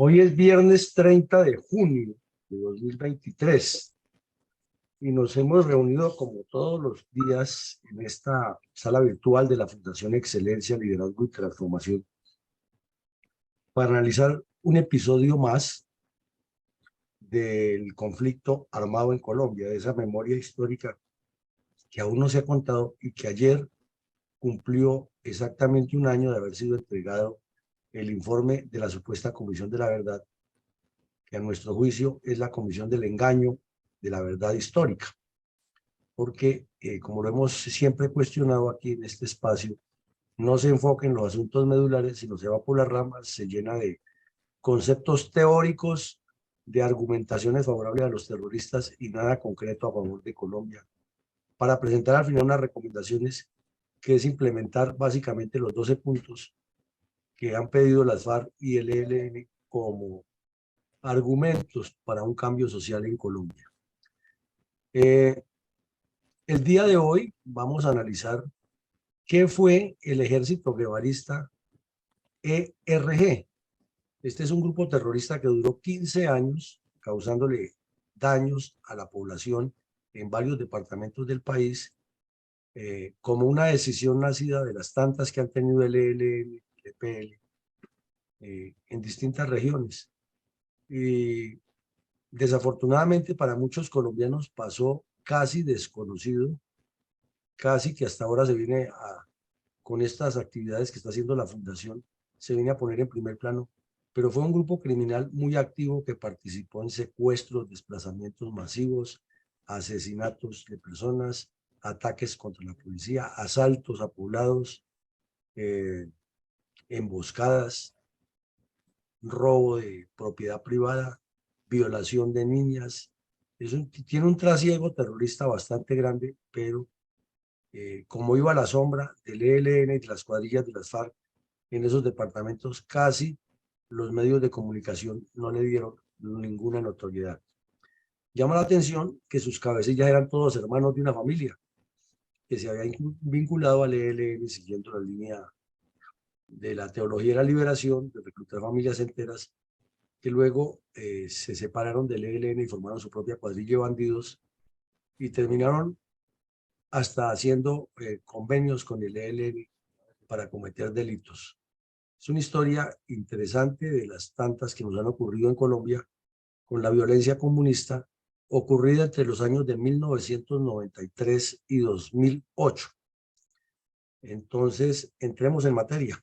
Hoy es viernes 30 de junio de 2023 y nos hemos reunido como todos los días en esta sala virtual de la Fundación Excelencia, Liderazgo y Transformación para analizar un episodio más del conflicto armado en Colombia, de esa memoria histórica que aún no se ha contado y que ayer cumplió exactamente un año de haber sido entregado el informe de la supuesta Comisión de la Verdad, que a nuestro juicio es la Comisión del Engaño de la Verdad Histórica, porque como lo hemos siempre cuestionado aquí en este espacio, no se enfoca en los asuntos medulares, sino se va por las ramas, se llena de conceptos teóricos, de argumentaciones favorables a los terroristas y nada concreto a favor de Colombia, para presentar al final unas recomendaciones que es implementar básicamente los 12 puntos que han pedido las FARC y el ELN como argumentos para un cambio social en Colombia. El día de hoy vamos a analizar qué fue el Ejército Guevarista ERG. Este es un grupo terrorista que duró 15 años causándole daños a la población en varios departamentos del país, como una decisión nacida de las tantas que han tenido el ELN, el EPL, en distintas regiones. Y desafortunadamente para muchos colombianos pasó casi desconocido, casi que hasta ahora se viene con estas actividades que está haciendo la Fundación, se viene a poner en primer plano, pero fue un grupo criminal muy activo que participó en secuestros, desplazamientos masivos, asesinatos de personas, ataques contra la policía, asaltos a poblados, emboscadas, robo de propiedad privada, violación de niñas. Tiene un trasiego terrorista bastante grande, pero como iba a la sombra del ELN y de las cuadrillas de las FARC en esos departamentos, casi los medios de comunicación no le dieron ninguna notoriedad. Llama la atención que sus cabecillas eran todos hermanos de una familia que se había vinculado al ELN siguiendo la línea de la teología de la liberación, de reclutar familias enteras, que luego se separaron del ELN y formaron su propia cuadrilla de bandidos y terminaron hasta haciendo convenios con el ELN para cometer delitos. Es una historia interesante de las tantas que nos han ocurrido en Colombia con la violencia comunista ocurrida entre los años de 1993 y 2008. Entonces, entremos en materia.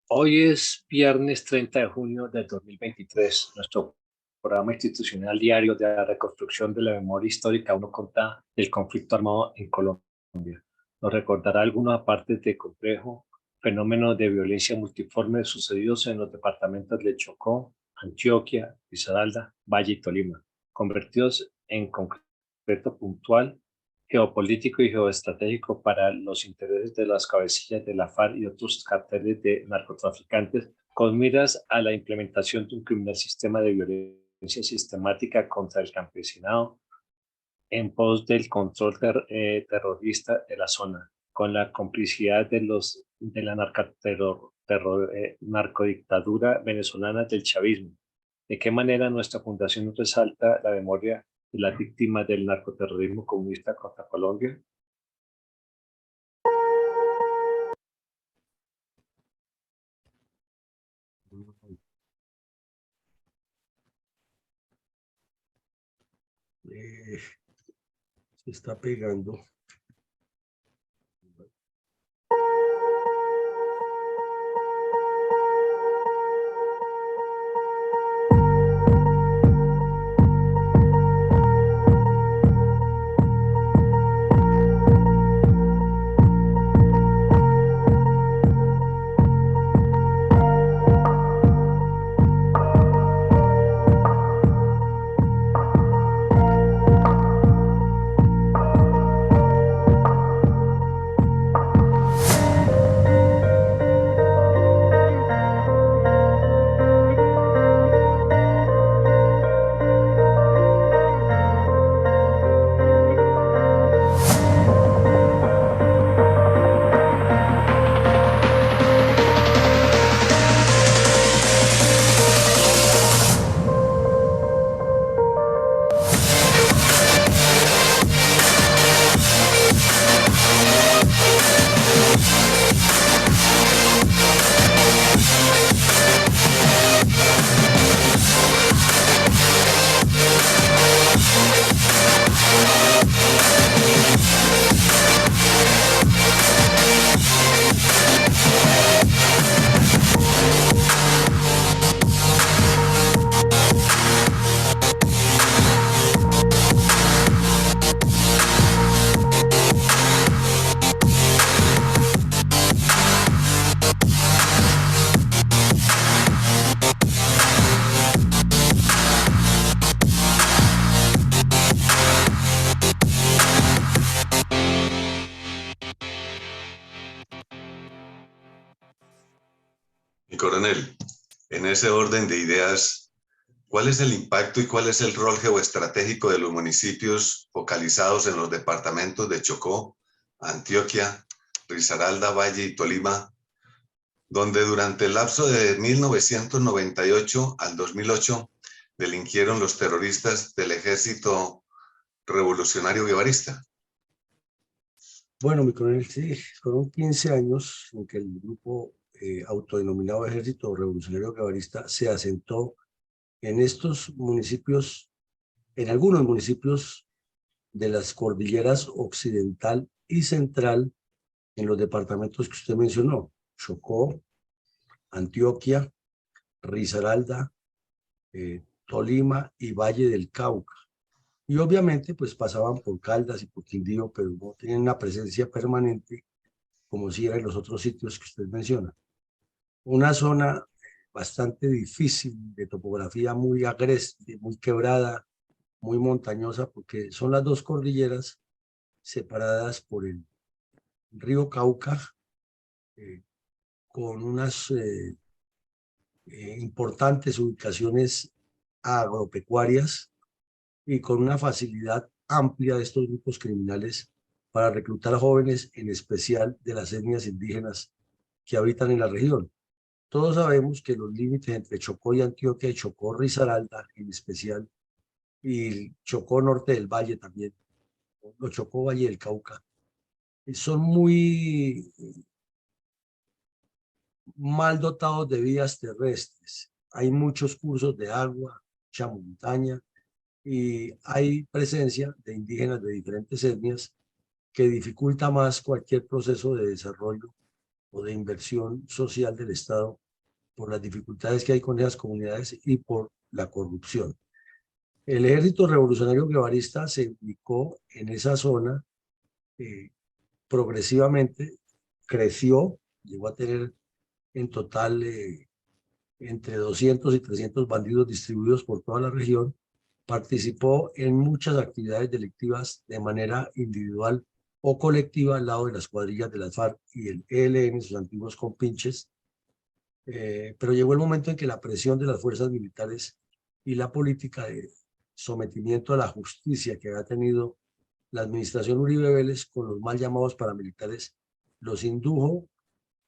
Hoy es viernes 30 de junio del 2023. Nuestro programa institucional diario de la reconstrucción de la memoria histórica aún no cuenta el conflicto armado en Colombia. Nos recordará algunas partes del complejo fenómeno de violencia multiforme sucedidos en los departamentos de Chocó, Antioquia, Risaralda, Valle y Tolima, convertidos en concreto puntual, geopolítico y geoestratégico para los intereses de las cabecillas de la FARC y otros carteles de narcotraficantes, con miras a la implementación de un criminal sistema de violencia sistemática contra el campesinado en pos del control terrorista de la zona, con la complicidad de la narcodictadura venezolana del chavismo. ¿De qué manera nuestra fundación resalta la memoria de las víctimas del narcoterrorismo comunista contra Colombia? Se está pegando. Mi coronel, en ese orden de ideas, ¿cuál es el impacto y cuál es el rol geoestratégico de los municipios focalizados en los departamentos de Chocó, Antioquia, Risaralda, Valle y Tolima, donde durante el lapso de 1998 al 2008 delinquieron los terroristas del Ejército Revolucionario Guevarista? Bueno, mi coronel, sí, fueron 15 años en que el grupo autodenominado Ejército Revolucionario Guevarista se asentó en estos municipios, en algunos municipios de las cordilleras occidental y central, en los departamentos que usted mencionó: Chocó, Antioquia, Risaralda, Tolima y Valle del Cauca. Y obviamente pues pasaban por Caldas y por Quindío, pero no tenían una presencia permanente como si era en los otros sitios que usted menciona. Una zona bastante difícil, de topografía muy agreste, muy quebrada, muy montañosa, porque son las dos cordilleras separadas por el río Cauca, con unas importantes ubicaciones agropecuarias y con una facilidad amplia de estos grupos criminales para reclutar jóvenes, en especial de las etnias indígenas que habitan en la región. Todos sabemos que los límites entre Chocó y Antioquia, y Chocó Risaralda en especial, y Chocó Norte del Valle también, o Chocó Valle del Cauca, son muy mal dotados de vías terrestres. Hay muchos cursos de agua, mucha montaña, y hay presencia de indígenas de diferentes etnias que dificulta más cualquier proceso de desarrollo o de inversión social del Estado, por las dificultades que hay con esas comunidades y por la corrupción. El Ejército Revolucionario Guevarista se ubicó en esa zona, progresivamente creció, llegó a tener en total entre 200 y 300 bandidos distribuidos por toda la región. Participó en muchas actividades delictivas de manera individual o colectiva al lado de las cuadrillas de las FARC y el ELN, sus antiguos compinches. Pero llegó el momento en que la presión de las fuerzas militares y la política de sometimiento a la justicia que había tenido la administración Uribe Vélez con los mal llamados paramilitares los indujo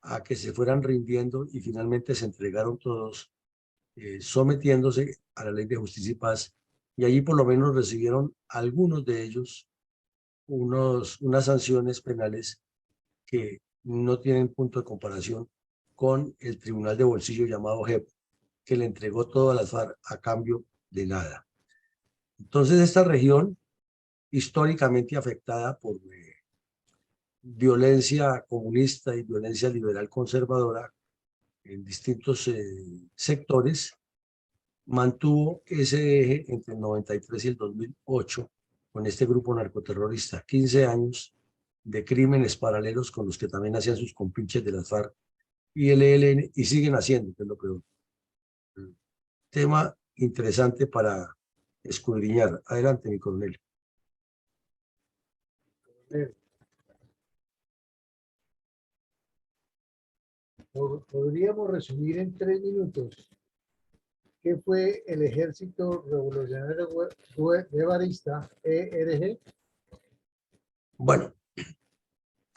a que se fueran rindiendo y finalmente se entregaron todos, sometiéndose a la Ley de Justicia y Paz, y allí por lo menos recibieron algunos de ellos unas sanciones penales que no tienen punto de comparación con el tribunal de bolsillo llamado JEP, que le entregó todo a las FARC a cambio de nada. Entonces esta región, históricamente afectada por violencia comunista y violencia liberal conservadora en distintos sectores, mantuvo ese eje entre el 93 y el 2008 con este grupo narcoterrorista. 15 años de crímenes paralelos con los que también hacían sus compinches de las FARC y el ELN, y siguen haciendo, que es lo peor. Tema interesante para escudriñar. Adelante, mi coronel. Podríamos resumir en 3 minutos qué fue el Ejército Revolucionario Guevarista, ERG. Bueno,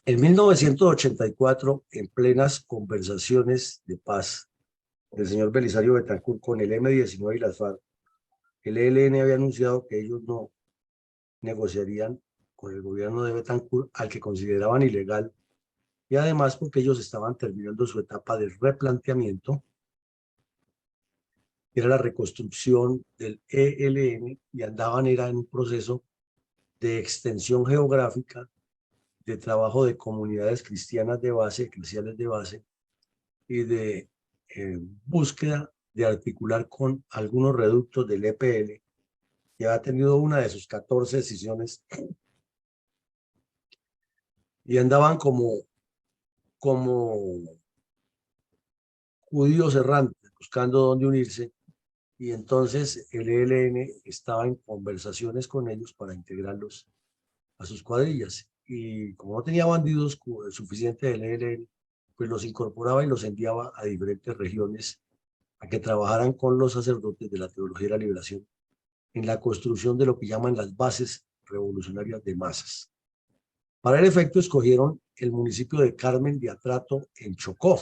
en 1984, en plenas conversaciones de paz del señor Belisario Betancur con el M-19 y las FARC, el ELN había anunciado que ellos no negociarían con el gobierno de Betancur, al que consideraban ilegal, y además porque ellos estaban terminando su etapa de replanteamiento, era la reconstrucción del ELN, y era en un proceso de extensión geográfica, de trabajo de comunidades cristianas de base, eclesiales de base, y de búsqueda de articular con algunos reductos del EPL, que ha tenido una de sus 14 decisiones, y andaban como judíos errantes, buscando dónde unirse, y entonces el ELN estaba en conversaciones con ellos para integrarlos a sus cuadrillas, y como no tenía bandidos suficientes del ELN, pues los incorporaba y los enviaba a diferentes regiones a que trabajaran con los sacerdotes de la Teología de la Liberación en la construcción de lo que llaman las bases revolucionarias de masas. Para el efecto escogieron el municipio de Carmen de Atrato en Chocó.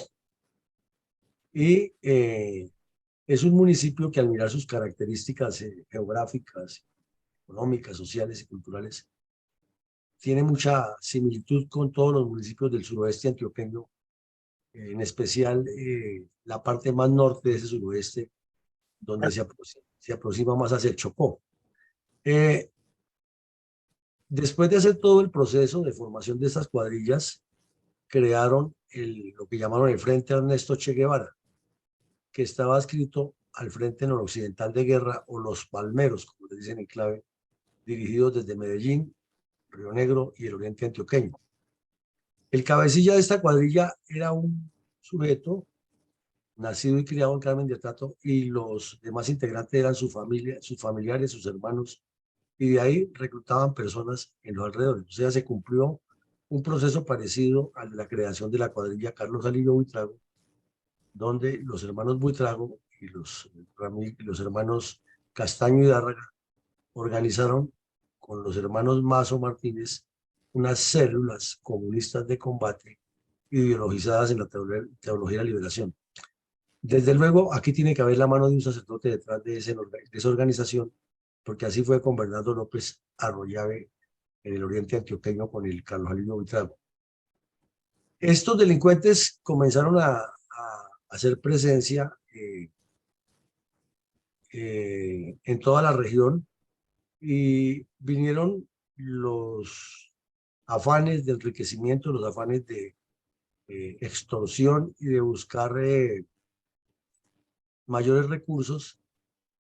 Y es un municipio que al mirar sus características geográficas, económicas, sociales y culturales, tiene mucha similitud con todos los municipios del suroeste antioqueño, en especial la parte más norte de ese suroeste, donde se aproxima más hacia el Chocó. Después de hacer todo el proceso de formación de estas cuadrillas, crearon lo que llamaron el Frente Ernesto Che Guevara, que estaba adscrito al Frente Noroccidental de Guerra, o los Palmeros, como le dicen en clave, dirigidos desde Medellín, Río Negro y el oriente antioqueño. El cabecilla de esta cuadrilla era un sujeto nacido y criado en Carmen de Atrato, y los demás integrantes eran su familia, sus familiares, sus hermanos, y de ahí reclutaban personas en los alrededores. O sea, se cumplió un proceso parecido al de la creación de la cuadrilla Carlos Alirio Buitrago, donde los hermanos Buitrago y los hermanos Castaño y Dárraga organizaron con los hermanos Mazo Martínez unas células comunistas de combate ideologizadas en la teología de la liberación. Desde luego, aquí tiene que haber la mano de un sacerdote detrás de esa organización, porque así fue con Bernardo López Arroyave en el oriente antioqueño con el Carlos Alirio Buitrago. Estos delincuentes comenzaron a hacer presencia en toda la región, y vinieron los afanes de enriquecimiento, los afanes de extorsión y de buscar mayores recursos.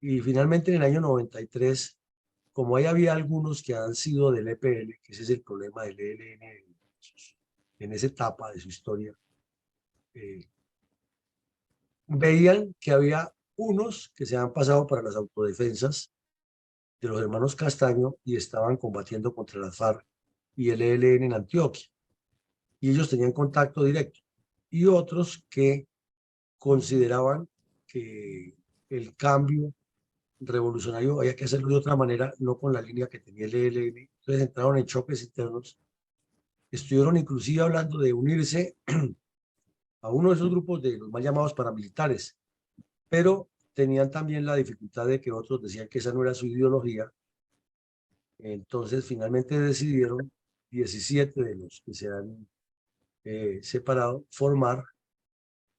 Y finalmente en el año 93, como ahí había algunos que han sido del EPL, que ese es el problema del ELN en esa etapa de su historia, veían que había unos que se habían pasado para las autodefensas de los hermanos Castaño y estaban combatiendo contra las FARC y el ELN en Antioquia, y ellos tenían contacto directo, y otros que consideraban que el cambio revolucionario había que hacerlo de otra manera, no con la línea que tenía el ELN. Entonces entraron en choques internos, estuvieron inclusive hablando de unirse a uno de esos grupos de los mal llamados paramilitares, pero tenían también la dificultad de que otros decían que esa no era su ideología. Entonces finalmente decidieron 17 de los que se han separado formar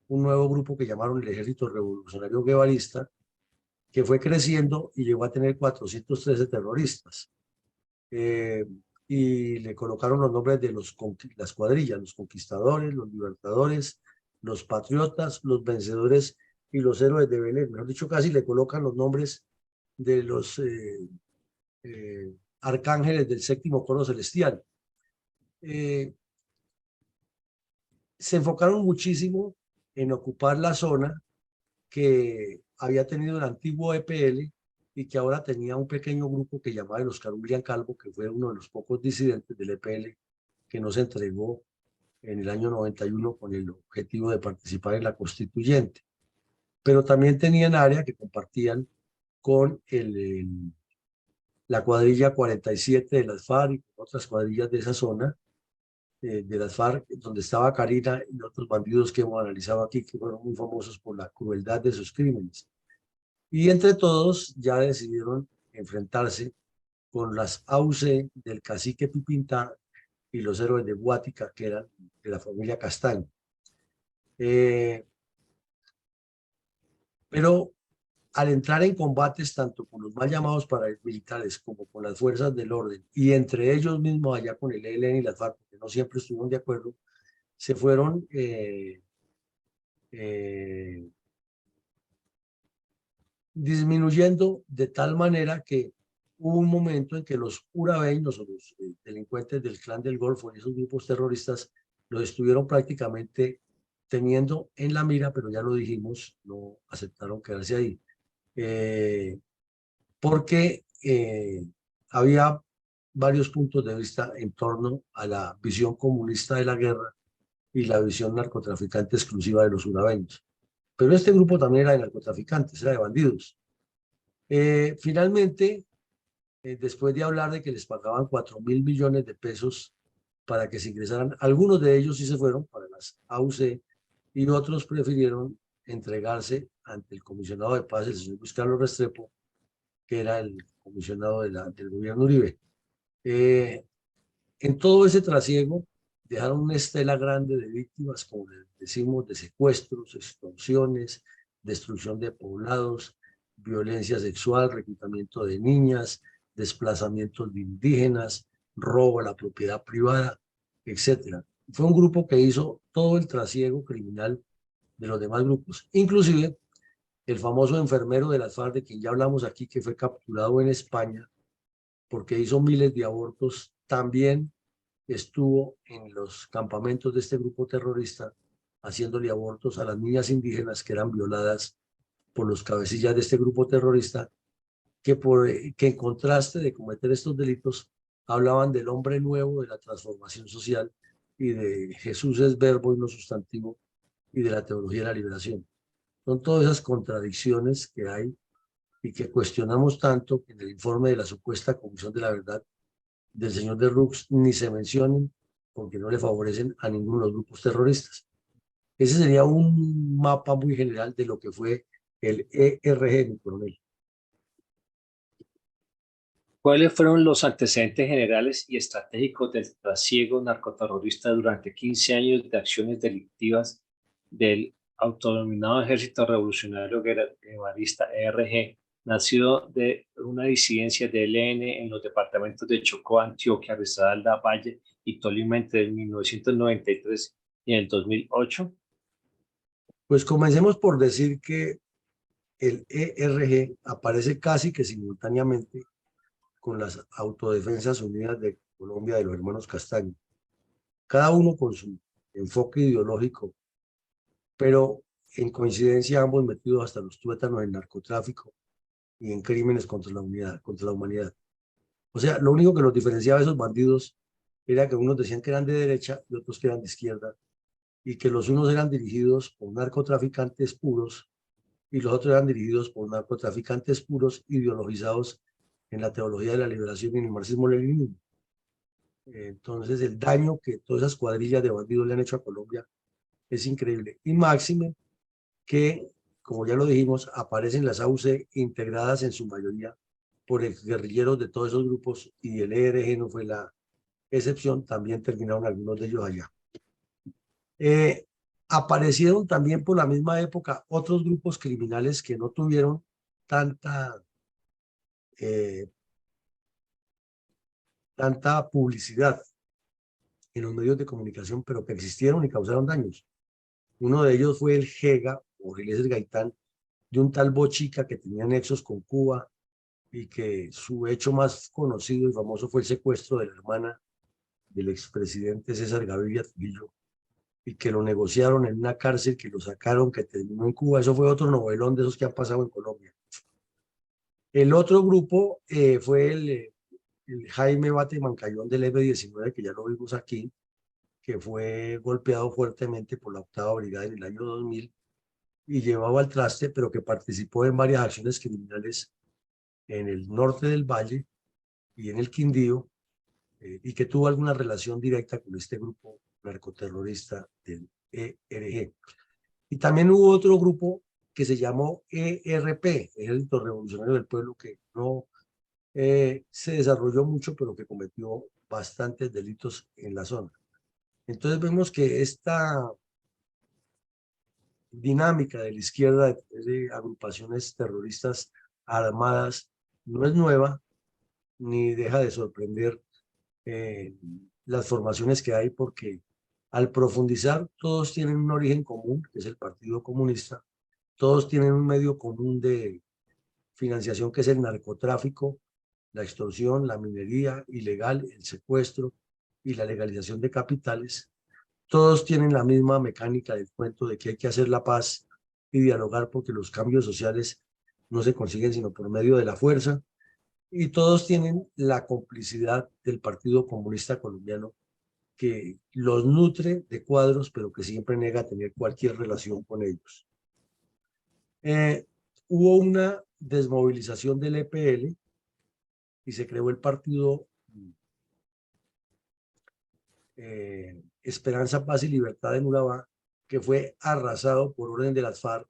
un nuevo grupo que llamaron el Ejército Revolucionario Guevarista, que fue creciendo y llegó a tener 413 terroristas. Y le colocaron los nombres de las cuadrillas: los conquistadores, los libertadores, los patriotas, los vencedores y los héroes de Belén. Mejor dicho, casi le colocan los nombres de los arcángeles del séptimo coro celestial. Se enfocaron muchísimo en ocupar la zona que había tenido el antiguo EPL y que ahora tenía un pequeño grupo que llamaba el Oscar William Calvo, que fue uno de los pocos disidentes del EPL que no se entregó en el año 91 con el objetivo de participar en la constituyente. Pero también tenían área que compartían con la cuadrilla 47 de las FARC y otras cuadrillas de esa zona, de las FARC, donde estaba Karina y otros bandidos que hemos analizado aquí, que fueron muy famosos por la crueldad de sus crímenes. Y entre todos ya decidieron enfrentarse con las AUC del cacique Pipintá y los héroes de Guática, que eran de la familia Castaño. Pero al entrar en combates tanto con los mal llamados paramilitares como con las fuerzas del orden, y entre ellos mismos allá con el ELN y las FARC, que no siempre estuvieron de acuerdo, se fueron disminuyendo de tal manera que hubo un momento en que los urabeños o los delincuentes del Clan del Golfo y esos grupos terroristas los estuvieron prácticamente teniendo en la mira, pero ya lo dijimos, no aceptaron quedarse ahí. Porque había varios puntos de vista en torno a la visión comunista de la guerra y la visión narcotraficante exclusiva de los urabeños. Pero este grupo también era de narcotraficantes, era de bandidos. Finalmente, después de hablar de que les pagaban 4.000 millones de pesos para que se ingresaran, algunos de ellos sí se fueron para las AUC y otros prefirieron entregarse ante el comisionado de paz, el señor Luis Carlos Restrepo, que era el comisionado del gobierno Uribe. En todo ese trasiego dejaron una estela grande de víctimas, como les decimos, de secuestros, extorsiones, destrucción de poblados, violencia sexual, reclutamiento de niñas, desplazamientos de indígenas, robo a la propiedad privada, etc. Fue un grupo que hizo todo el trasiego criminal de los demás grupos, inclusive el famoso enfermero de las FARC, de quien ya hablamos aquí, que fue capturado en España porque hizo miles de abortos, también estuvo en los campamentos de este grupo terrorista haciéndole abortos a las niñas indígenas que eran violadas por los cabecillas de este grupo terrorista, que en contraste de cometer estos delitos, hablaban del hombre nuevo, de la transformación social y de Jesús es verbo y no sustantivo y de la teología de la liberación. Son todas esas contradicciones que hay y que cuestionamos tanto que en el informe de la supuesta Comisión de la Verdad del señor de Rux ni se mencionen porque no le favorecen a ninguno de los grupos terroristas. Ese sería un mapa muy general de lo que fue el ERG, mi coronel. ¿Cuáles fueron los antecedentes generales y estratégicos del trasiego narcoterrorista durante 15 años de acciones delictivas del autodenominado Ejército Revolucionario Guevarista, ERG, nacido de una disidencia del ELN en los departamentos de Chocó, Antioquia, Risaralda, Valle y Tolima entre 1993 y el 2008? Pues comencemos por decir que el ERG aparece casi que simultáneamente con las Autodefensas Unidas de Colombia de los hermanos Castaño, cada uno con su enfoque ideológico, pero en coincidencia ambos metidos hasta los tuétanos en narcotráfico y en crímenes contra la humanidad. O sea, lo único que los diferenciaba de esos bandidos era que unos decían que eran de derecha y otros que eran de izquierda, y que los unos eran dirigidos por narcotraficantes puros y los otros eran dirigidos por narcotraficantes puros ideologizados en la teología de la liberación y en el marxismo-leninismo. Entonces, el daño que todas esas cuadrillas de bandidos le han hecho a Colombia es increíble. Y máxime que, como ya lo dijimos, aparecen las AUC integradas en su mayoría por guerrilleros de todos esos grupos, y el ERG no fue la excepción, también terminaron algunos de ellos allá. Aparecieron también por la misma época otros grupos criminales que no tuvieron tanta publicidad en los medios de comunicación, pero que existieron y causaron daños. Uno de ellos fue el GEGA, o Eliezer Gaitán, de un tal Bochica que tenía nexos con Cuba y que su hecho más conocido y famoso fue el secuestro de la hermana del expresidente César Gaviria Trujillo, y que lo negociaron en una cárcel, que lo sacaron, que terminó en Cuba. Eso fue otro novelón de esos que han pasado en Colombia. El otro grupo fue el Jaime Bate Mancayón del F-19, que ya lo vimos aquí, que fue golpeado fuertemente por la 8ª Brigada en el año 2000 y llevado al traste, pero que participó en varias acciones criminales en el norte del Valle y en el Quindío, y que tuvo alguna relación directa con este grupo narcoterrorista del ERG. Y también hubo otro grupo que se llamó ERP, Ejército Revolucionario del Pueblo, que no se desarrolló mucho, pero que cometió bastantes delitos en la zona. Entonces vemos que esta dinámica de la izquierda de agrupaciones terroristas armadas no es nueva, ni deja de sorprender las formaciones que hay, porque al profundizar todos tienen un origen común, que es el Partido Comunista, todos tienen un medio común de financiación, que es el narcotráfico, la extorsión, la minería ilegal, el secuestro y la legalización de capitales. Todos tienen la misma mecánica del cuento de que hay que hacer la paz y dialogar, porque los cambios sociales no se consiguen sino por medio de la fuerza, y todos tienen la complicidad del Partido Comunista Colombiano que los nutre de cuadros, pero que siempre niega tener cualquier relación con ellos. Hubo una desmovilización del EPL y se creó el partido Esperanza, Paz y Libertad en Urabá, que fue arrasado por orden de las FARC,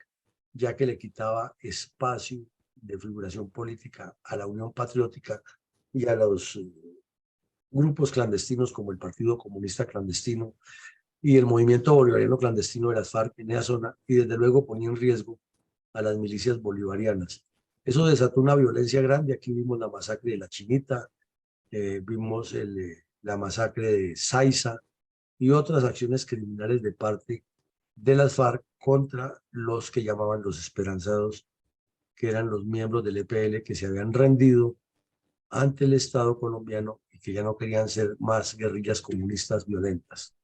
ya que le quitaba espacio de figuración política a la Unión Patriótica y a los grupos clandestinos como el Partido Comunista Clandestino y el Movimiento Bolivariano Clandestino de las FARC en esa zona, y desde luego ponía en riesgo a las milicias bolivarianas. Eso desató una violencia grande. Aquí vimos la masacre de La Chinita, vimos la masacre de Saiza y otras acciones criminales de parte de las FARC contra los que llamaban los esperanzados, que eran los miembros del EPL que se habían rendido ante el Estado colombiano y que ya no querían ser más guerrillas comunistas violentas.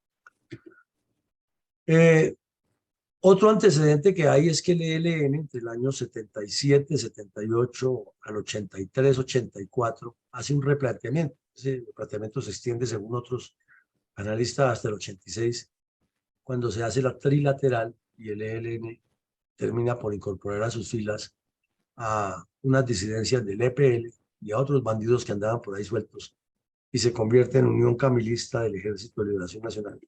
Otro antecedente que hay es que el ELN entre el año 77, 78 al 83, 84 hace un replanteamiento. Ese replanteamiento se extiende, según otros analistas, hasta el 86, cuando se hace la trilateral y el ELN termina por incorporar a sus filas a unas disidencias del EPL y a otros bandidos que andaban por ahí sueltos, y se convierte en Unión Camilista del Ejército de Liberación Nacional.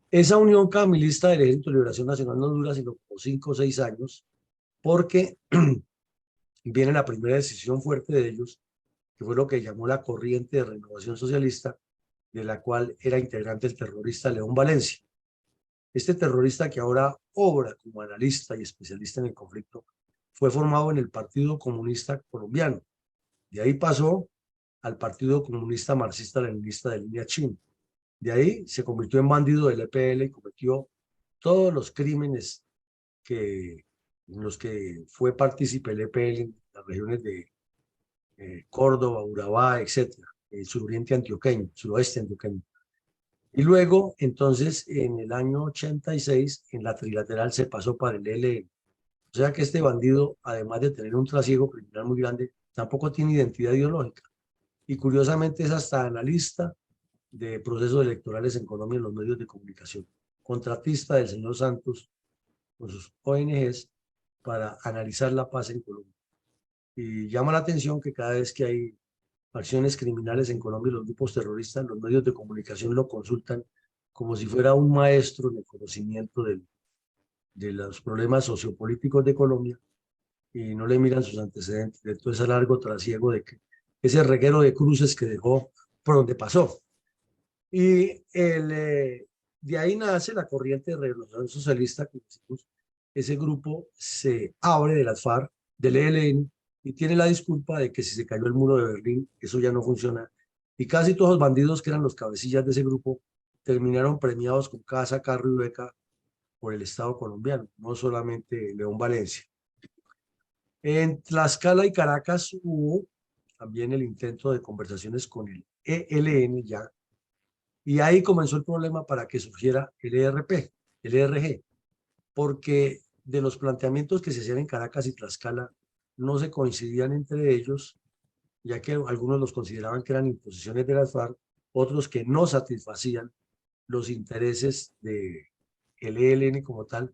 Esa Unión Camilista del Ejército de Liberación Nacional no dura sino como 5 o 6 años, porque viene la primera decisión fuerte de ellos, que fue lo que llamó la Corriente de Renovación Socialista, de la cual era integrante el terrorista León Valencia. Este terrorista, que ahora obra como analista y especialista en el conflicto, fue formado en el Partido Comunista Colombiano. De ahí pasó al Partido Comunista Marxista-Leninista de línea Chin. De ahí se convirtió en bandido del EPL y cometió todos los crímenes en los que fue partícipe el EPL en las regiones de Córdoba, Urabá, etcétera, el suroriente antioqueño, suroeste antioqueño. Y luego, entonces, en el año 86, en la trilateral se pasó para el ELN. O sea que este bandido, además de tener un trasiego criminal muy grande, tampoco tiene identidad ideológica. Y curiosamente es hasta analista de procesos electorales en Colombia en los medios de comunicación, contratista del señor Santos con sus ONGs para analizar la paz en Colombia. Y llama la atención que cada vez que hay acciones criminales en Colombia, los grupos terroristas, los medios de comunicación lo consultan como si fuera un maestro en el conocimiento de los problemas sociopolíticos de Colombia, y no le miran sus antecedentes de todo ese largo trasiego, de ese reguero de cruces que dejó por donde pasó. Y de ahí nace la corriente de Revolución Socialista, que decimos, ese grupo se abre de las FARC, del ELN, y tiene la disculpa de que si se cayó el muro de Berlín, eso ya no funciona. Y casi todos los bandidos que eran los cabecillas de ese grupo terminaron premiados con casa, carro y beca por el Estado colombiano, no solamente León Valencia. En Tlaxcala y Caracas hubo también el intento de conversaciones con el ELN ya, y ahí comenzó el problema para que surgiera el ERG, porque de los planteamientos que se hacían en Caracas y Tlaxcala no se coincidían entre ellos, ya que algunos los consideraban que eran imposiciones de las FARC, otros que no satisfacían los intereses del ELN como tal.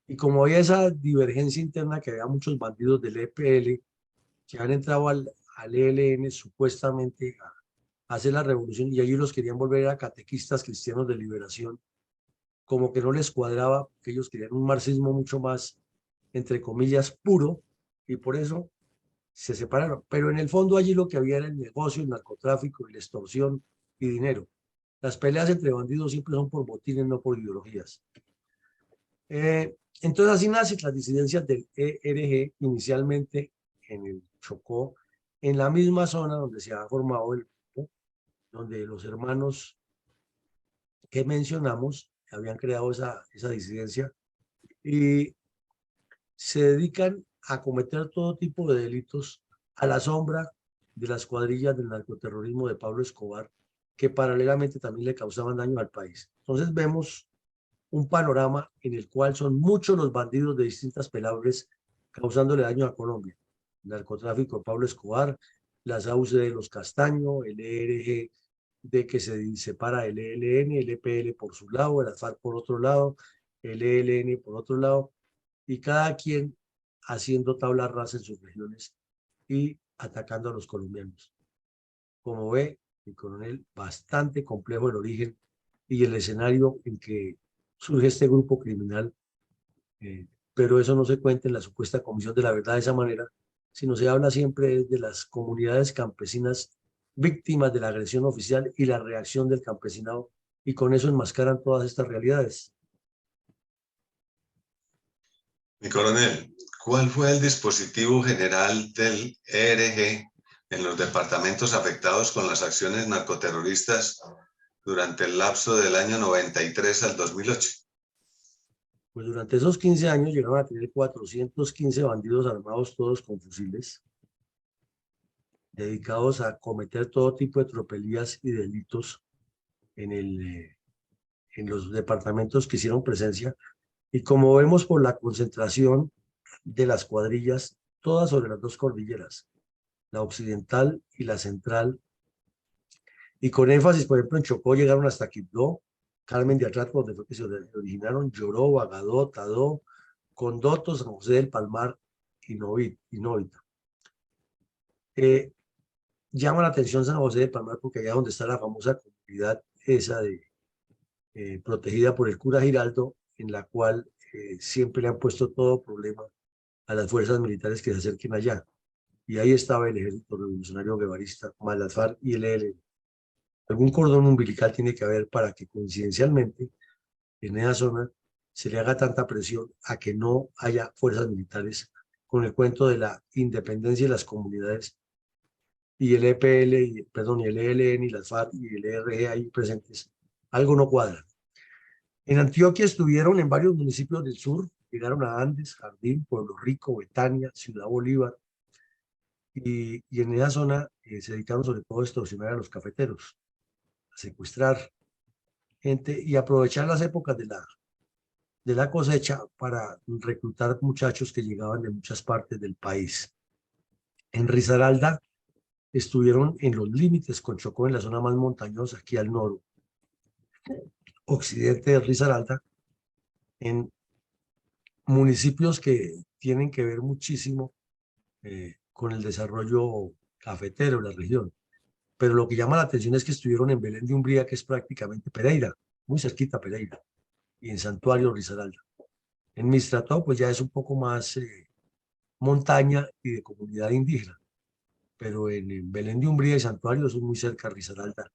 Y como había esa divergencia interna, que había muchos bandidos del EPL que han entrado al ELN supuestamente a hacer la revolución, y allí los querían volver a catequistas cristianos de liberación, como que no les cuadraba, que ellos querían un marxismo mucho más, entre comillas, puro, y por eso se separaron. Pero en el fondo allí lo que había era el negocio, el narcotráfico, la extorsión y dinero. Las peleas entre bandidos siempre son por botines, no por ideologías. Entonces así nacen las disidencias del ERG, inicialmente en el Chocó, en la misma zona donde se ha formado el grupo, donde los hermanos que mencionamos habían creado esa disidencia, y se dedican a cometer todo tipo de delitos a la sombra de las cuadrillas del narcoterrorismo de Pablo Escobar, que paralelamente también le causaban daño al país. Entonces vemos un panorama en el cual son muchos los bandidos de distintas pelabres causándole daño a Colombia. El narcotráfico de Pablo Escobar, las AUC de los Castaño, el ERG de que se separa el ELN, el EPL por su lado, el ASFAR por otro lado, el ELN por otro lado, y cada quien haciendo tabla rasa en sus regiones y atacando a los colombianos. Como ve, mi coronel, bastante complejo el origen y el escenario en que surge este grupo criminal, pero eso no se cuenta en la supuesta Comisión de la Verdad de esa manera, sino se habla siempre de las comunidades campesinas víctimas de la agresión oficial y la reacción del campesinado, y con eso enmascaran todas estas realidades. Mi coronel, ¿cuál fue el dispositivo general del ERG en los departamentos afectados con las acciones narcoterroristas durante el lapso del año 93 al 2008? Pues durante esos 15 años llegaron a tener 415 bandidos armados, todos con fusiles, dedicados a cometer todo tipo de tropelías y delitos en los departamentos que hicieron presencia. Y como vemos por la concentración de las cuadrillas, todas sobre las dos cordilleras, la occidental y la central, y con énfasis, por ejemplo, en Chocó llegaron hasta Quibdó, Carmen de Atrato, donde fue que se originaron, Lloró, Bagadó, Tadó, Condoto, San José del Palmar y Novita. Llama la atención San José del Palmar porque allá donde está la famosa comunidad esa protegida por el cura Giraldo, en la cual siempre le han puesto todo problema a las fuerzas militares que se acerquen allá. Y ahí estaba el ejército revolucionario guevarista, más las FARC y el ELN. Algún cordón umbilical tiene que haber para que coincidencialmente en esa zona se le haga tanta presión a que no haya fuerzas militares con el cuento de la independencia de las comunidades y el EPL, y el ELN y las FARC y el ERG ahí presentes. Algo no cuadra. En Antioquia estuvieron en varios municipios del sur, llegaron a Andes, Jardín, Pueblo Rico, Betania, Ciudad Bolívar, y en esa zona se dedicaron sobre todo a extorsionar a los cafeteros, a secuestrar gente y aprovechar las épocas de la cosecha para reclutar muchachos que llegaban de muchas partes del país. En Risaralda estuvieron en los límites con Chocó, en la zona más montañosa, aquí al occidente de Risaralda, en municipios que tienen que ver muchísimo con el desarrollo cafetero de la región. Pero lo que llama la atención es que estuvieron en Belén de Umbría, que es prácticamente Pereira, muy cerquita a Pereira, y en Santuario Risaralda. En Mistrató, pues ya es un poco más montaña y de comunidad indígena, pero en Belén de Umbría y Santuario eso es muy cerca a Risaralda.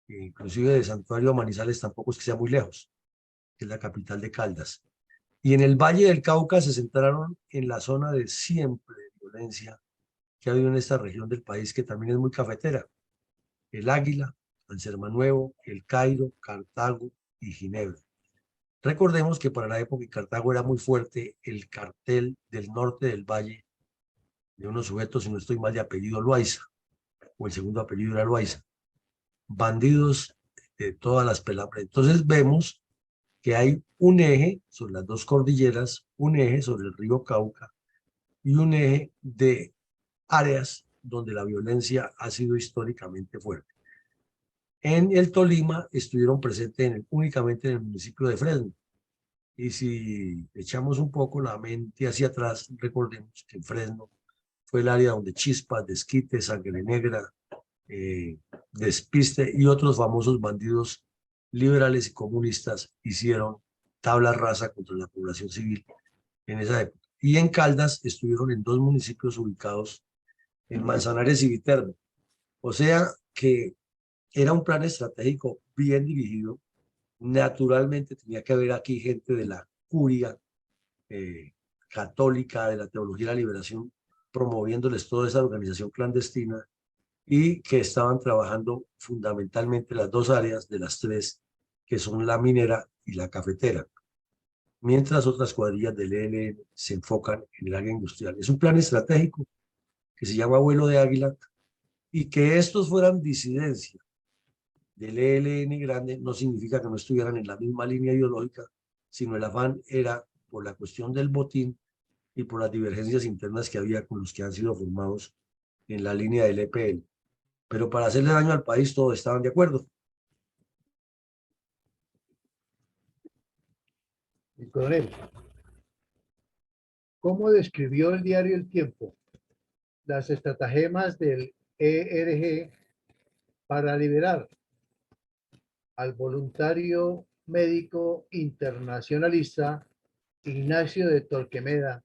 Inclusive de Santuario a Manizales tampoco es que sea muy lejos, que es la capital de Caldas. Y en el Valle del Cauca se centraron en la zona de siempre de violencia que ha habido en esta región del país, que también es muy cafetera. El Águila, Ansermanuevo, El Cairo, Cartago y Ginebra. Recordemos que para la época en Cartago era muy fuerte el cartel del norte del valle de unos sujetos, si no estoy mal, de apellido Loaiza, o el segundo apellido era Loaiza. Bandidos de todas las pelambres. Entonces vemos que hay un eje sobre las dos cordilleras, un eje sobre el río Cauca y un eje de áreas donde la violencia ha sido históricamente fuerte. En el Tolima estuvieron presentes únicamente en el municipio de Fresno. Y si echamos un poco la mente hacia atrás, recordemos que en Fresno fue el área donde Chispas, Desquite, Sangre Negra, Despiste y otros famosos bandidos liberales y comunistas hicieron tabla rasa contra la población civil en esa época. Y en Caldas estuvieron en dos municipios ubicados en Manzanares y Viterbo. O sea que era un plan estratégico bien dirigido. Naturalmente tenía que haber aquí gente de la curia católica, de la teología de la liberación, promoviéndoles toda esa organización clandestina y que estaban trabajando fundamentalmente las dos áreas de las tres, que son la minera y la cafetera, mientras otras cuadrillas del ELN se enfocan en el área industrial. Es un plan estratégico que se llama Vuelo de Águila, y que estos fueran disidencia del ELN grande no significa que no estuvieran en la misma línea ideológica, sino el afán era por la cuestión del botín y por las divergencias internas que había con los que han sido formados en la línea del EPL. pero para hacerle daño al país todos estaban de acuerdo. El coronel, ¿cómo describió el diario El Tiempo las estratagemas del ERG para liberar al voluntario médico internacionalista Ignacio de Torquemada,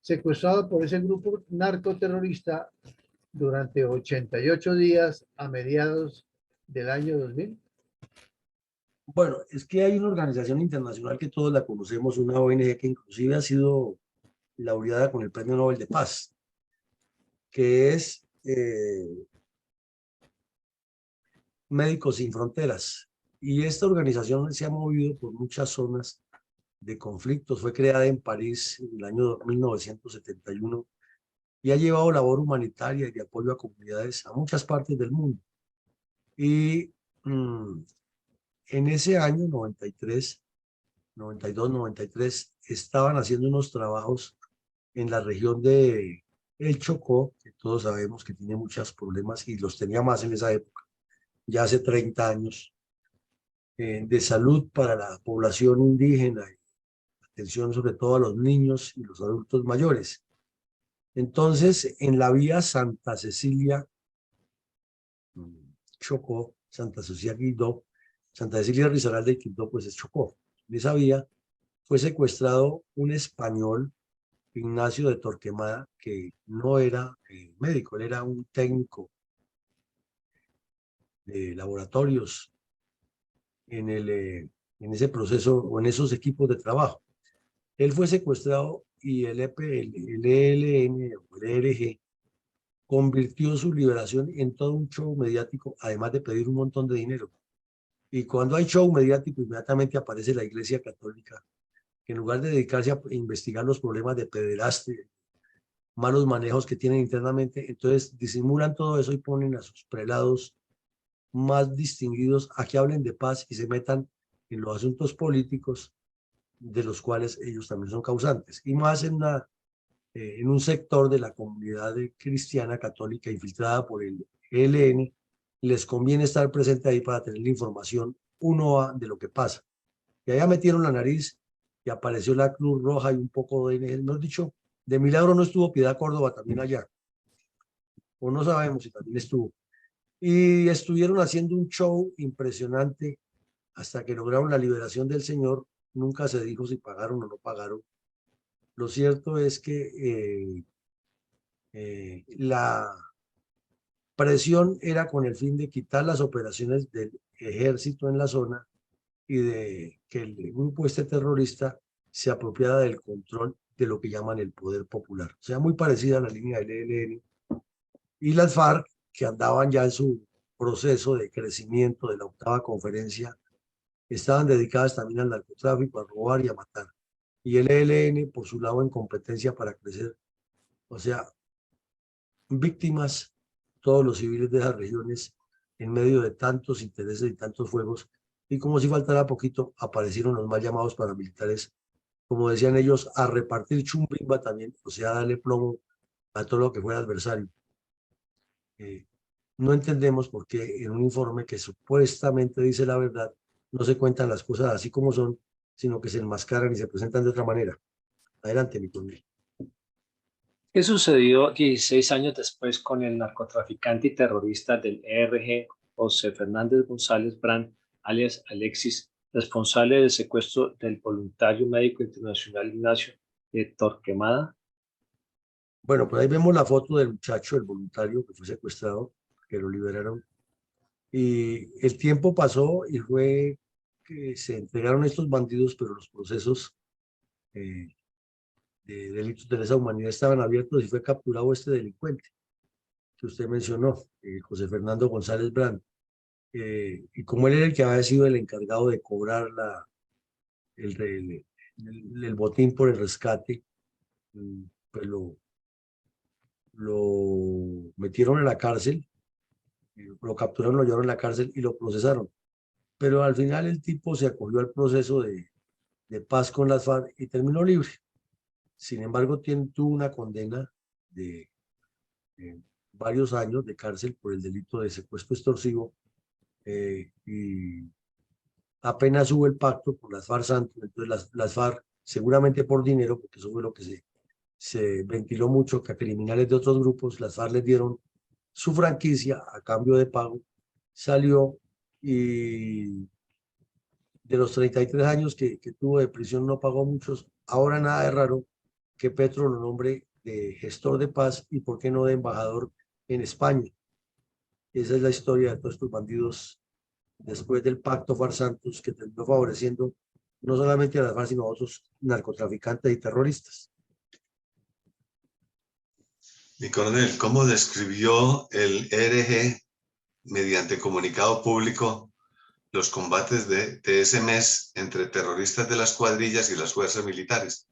secuestrado por ese grupo narcoterrorista durante 88 días a mediados del año 2000? Bueno, es que hay una organización internacional que todos la conocemos, una ONG que inclusive ha sido laureada con el Premio Nobel de Paz, que es Médicos Sin Fronteras. Y esta organización se ha movido por muchas zonas de conflictos. Fue creada en París en el año 1971 y ha llevado labor humanitaria y de apoyo a comunidades a muchas partes del mundo. Y en ese año 93, 92, 93, estaban haciendo unos trabajos en la región de El Chocó, que todos sabemos que tiene muchos problemas y los tenía más en esa época, ya hace 30 años, de salud para la población indígena, atención sobre todo a los niños y los adultos mayores. Entonces, en la vía Santa Cecilia, Chocó, Santa Cecilia Quibdó, Santa Cecilia Risaralda y Quibdó, pues es Chocó. En esa vía fue secuestrado un español, Ignacio de Torquemada, que no era médico, él era un técnico de laboratorios en ese proceso o en esos equipos de trabajo. Él fue secuestrado y el ELN o el ERG convirtió su liberación en todo un show mediático, además de pedir un montón de dinero. Y cuando hay show mediático, inmediatamente aparece la Iglesia Católica, que en lugar de dedicarse a investigar los problemas de pederastia, malos manejos que tienen internamente, entonces disimulan todo eso y ponen a sus prelados más distinguidos a que hablen de paz y se metan en los asuntos políticos de los cuales ellos también son causantes. Y más en un sector de la comunidad cristiana católica infiltrada por el ELN, les conviene estar presente ahí para tener la información de lo que pasa. Y allá metieron la nariz y apareció la Cruz Roja y un poco de ONG. Mejor dicho, de milagro no estuvo Piedad Córdoba también allá. O no sabemos si también estuvo. Y estuvieron haciendo un show impresionante hasta que lograron la liberación del señor. Nunca se dijo si pagaron o no pagaron. Lo cierto es que la presión era con el fin de quitar las operaciones del ejército en la zona y de que el grupo terrorista se apropiara del control de lo que llaman el poder popular. O sea, muy parecida a la línea del ELN. Y las FARC, que andaban ya en su proceso de crecimiento de la octava conferencia, estaban dedicadas también al narcotráfico, a robar y a matar. Y el ELN, por su lado, en competencia para crecer. O sea, víctimas todos los civiles de esas regiones en medio de tantos intereses y tantos fuegos. Y como si faltara poquito, aparecieron los mal llamados paramilitares, como decían ellos, a repartir chumbimba también, o sea, darle plomo a todo lo que fuera adversario. No entendemos por qué en un informe que supuestamente dice la verdad, no se cuentan las cosas así como son, sino que se enmascaran y se presentan de otra manera. Adelante, mi coronel. ¿Qué sucedió 16 años después con el narcotraficante y terrorista del ERG, José Fernández González Brand, alias Alexis, responsable del secuestro del voluntario médico internacional Ignacio de Torquemada? Bueno, pues ahí vemos la foto del muchacho, el voluntario que fue secuestrado, que lo liberaron. Y el tiempo pasó y fue que se entregaron estos bandidos, pero los procesos de delitos de lesa humanidad estaban abiertos y fue capturado este delincuente que usted mencionó, José Fernando González Brand. Y como él era el que había sido el encargado de cobrar el botín por el rescate, pues lo metieron en la cárcel, lo capturaron, lo llevaron a la cárcel y lo procesaron. Pero al final el tipo se acogió al proceso de paz con las FARC y terminó libre. Sin embargo, tuvo una condena de varios años de cárcel por el delito de secuestro extorsivo, y apenas hubo el pacto con las FARC Santos, entonces las FARC, seguramente por dinero, porque eso fue lo que se ventiló mucho, que a criminales de otros grupos, las FARC les dieron su franquicia a cambio de pago, salió, y de los 33 años que tuvo de prisión no pagó muchos. Ahora nada de raro que Petro lo nombre de gestor de paz y por qué no de embajador en España. Esa es la historia de todos estos bandidos después del pacto FARC Santos, que terminó favoreciendo no solamente a las FARC, sino a otros narcotraficantes y terroristas. Mi coronel, ¿cómo describió el ERG mediante comunicado público los combates de ese mes entre terroristas de las cuadrillas y las fuerzas militares?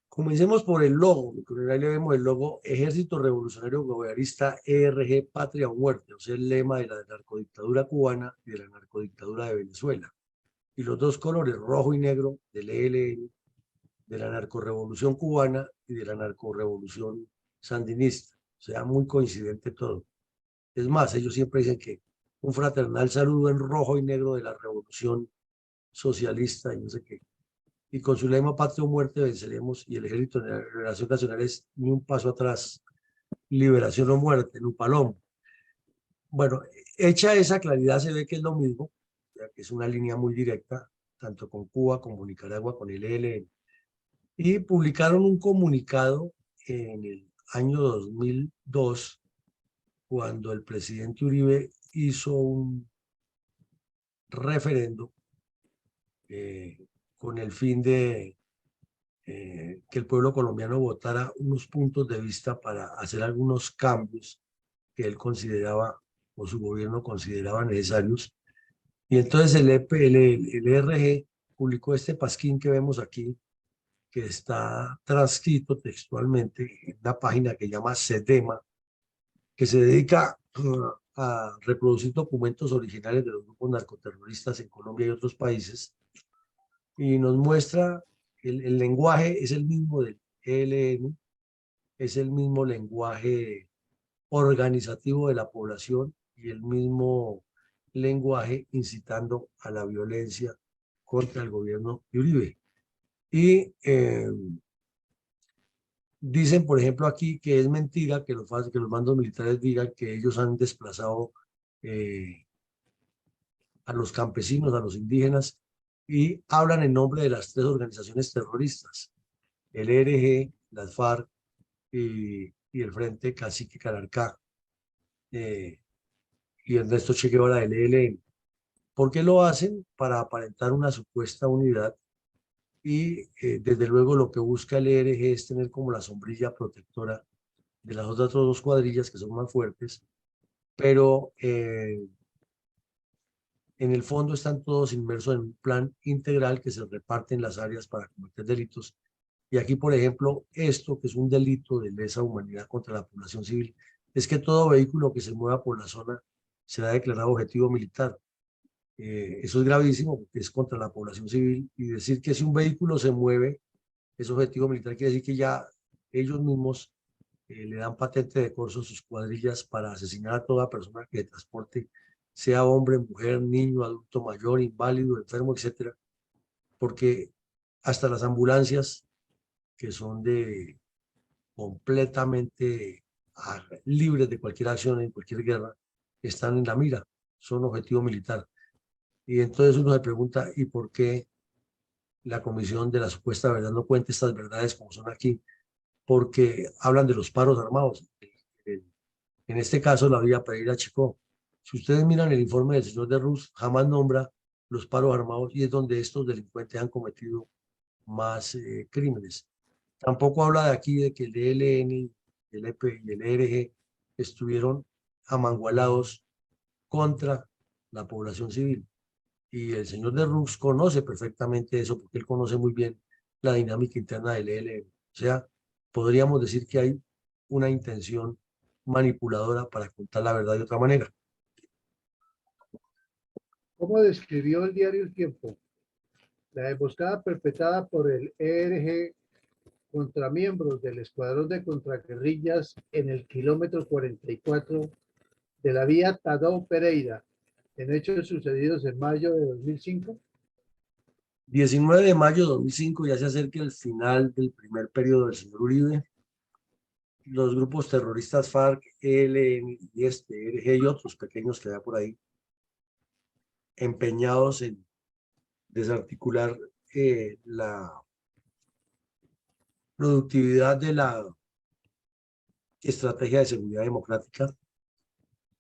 Comencemos por el logo. Ahí le vemos el logo: Ejército Revolucionario Bolivariano ERG, Patria o Muerte, o sea, el lema de la narcodictadura cubana y de la narcodictadura de Venezuela. Y los dos colores, rojo y negro, del ELN, de la narcorrevolución cubana y de la narcorrevolución sandinista. O sea, muy coincidente todo. Es más, ellos siempre dicen que un fraternal saludo en rojo y negro de la revolución socialista y no sé qué. Y con su lema Patria o Muerte venceremos, y el Ejército de la Liberación Nacional es ni un paso atrás, liberación o muerte, en un palomo. Bueno, hecha esa claridad se ve que es lo mismo, ya que es una línea muy directa, tanto con Cuba como Nicaragua, con el ELN. Y publicaron un comunicado en el año 2002, cuando el presidente Uribe hizo un referendo con el fin de que el pueblo colombiano votara unos puntos de vista para hacer algunos cambios que él consideraba, o su gobierno consideraba, necesarios. Y entonces el ERG publicó este pasquín que vemos aquí, que está transcrito textualmente en una página que llama SEDEMA, que se dedica a reproducir documentos originales de los grupos narcoterroristas en Colombia y otros países, y nos muestra el lenguaje es el mismo del ELN, es el mismo lenguaje organizativo de la población y el mismo lenguaje incitando a la violencia contra el gobierno de Uribe. Y dicen, por ejemplo, aquí que es mentira que los mandos militares digan que ellos han desplazado a los campesinos, a los indígenas, y hablan en nombre de las tres organizaciones terroristas: el ERG, las FARC y el Frente Cacique Calarcá, y el resto Che Guevara del ELN. ¿Por qué lo hacen? Para aparentar una supuesta unidad, y desde luego lo que busca el ERG es tener como la sombrilla protectora de las otras dos cuadrillas que son más fuertes, pero en el fondo están todos inmersos en un plan integral que se reparten las áreas para cometer delitos. Y aquí, por ejemplo, esto que es un delito de lesa humanidad contra la población civil, es que todo vehículo que se mueva por la zona será declarado objetivo militar. Eso es gravísimo porque es contra la población civil, y decir que si un vehículo se mueve es objetivo militar quiere decir que ya ellos mismos le dan patente de corso a sus cuadrillas para asesinar a toda persona que transporte, sea hombre, mujer, niño, adulto mayor, inválido, enfermo, etcétera, porque hasta las ambulancias, que son completamente libres de cualquier acción en cualquier guerra, están en la mira, son objetivo militar. Y entonces uno se pregunta, ¿y por qué la Comisión de la Supuesta Verdad no cuenta estas verdades como son aquí? Porque hablan de los paros armados. En este caso, la Villa Pereira Chicó. Si ustedes miran el informe del señor de Ruz, jamás nombra los paros armados, y es donde estos delincuentes han cometido más crímenes. Tampoco habla de aquí de que el ELN, el EP y el ERG estuvieron amangualados contra la población civil. Y el señor de Rux conoce perfectamente eso, porque él conoce muy bien la dinámica interna del ELN. O sea, podríamos decir que hay una intención manipuladora para contar la verdad de otra manera. ¿Cómo describió el diario El Tiempo la emboscada perpetrada por el ERG contra miembros del escuadrón de contraguerrillas en el kilómetro 44 de la vía Tadeu Pereira, en hechos sucedidos en mayo de 2005? 19 de mayo de 2005, ya se acerca el final del primer periodo del señor Uribe. Los grupos terroristas FARC, ELN y ERG y otros pequeños que hay por ahí, empeñados en desarticular la productividad de la estrategia de seguridad democrática,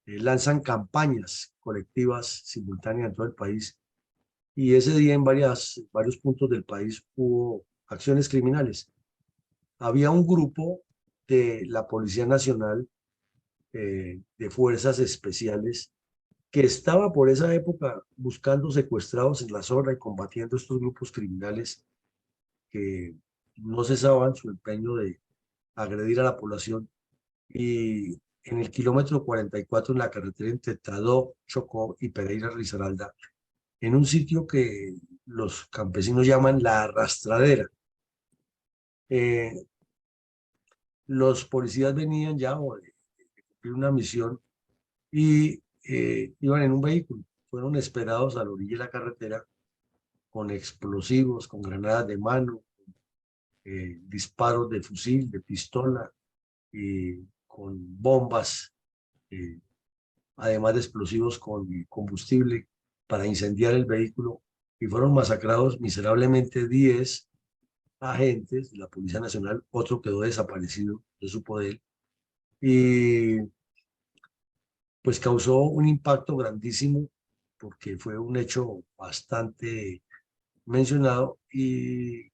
lanzan campañas colectivas simultáneas en todo el país, y ese día en varios puntos del país hubo acciones criminales. Había un grupo de la Policía Nacional, de Fuerzas Especiales, que estaba por esa época buscando secuestrados en la zona y combatiendo estos grupos criminales que no cesaban su empeño de agredir a la población. Y en el kilómetro 44, en la carretera entre Tadó, Chocó y Pereira Risaralda, en un sitio que los campesinos llaman la arrastradera, los policías venían ya de cumplir una misión y iban en un vehículo. Fueron esperados a la orilla de la carretera con explosivos, con granadas de mano, disparos de fusil, de pistola, y con bombas, además de explosivos con combustible para incendiar el vehículo, y fueron masacrados miserablemente 10 agentes de la Policía Nacional. Otro quedó desaparecido, se supo de él, y pues causó un impacto grandísimo porque fue un hecho bastante mencionado y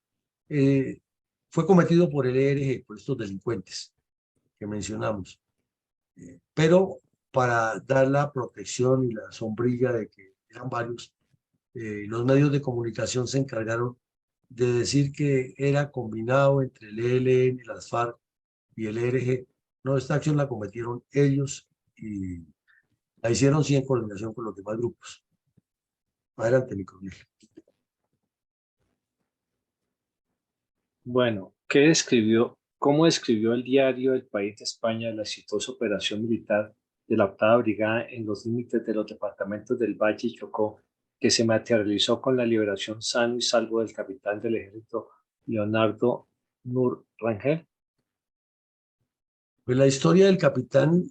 fue cometido por el ERG, por estos delincuentes que mencionamos. Pero para dar la protección y la sombrilla de que eran varios, los medios de comunicación se encargaron de decir que era combinado entre el ELN, las FARC y el ERG. No, esta acción la cometieron ellos y la hicieron sí en coordinación con los demás grupos. Adelante, mi coronel. Bueno, cómo describió el diario El País de España la exitosa operación militar de la 8ª Brigada en los límites de los departamentos del Valle y Chocó, que se materializó con la liberación sano y salvo del capitán del ejército Leonardo Nur Rangel? Pues la historia del capitán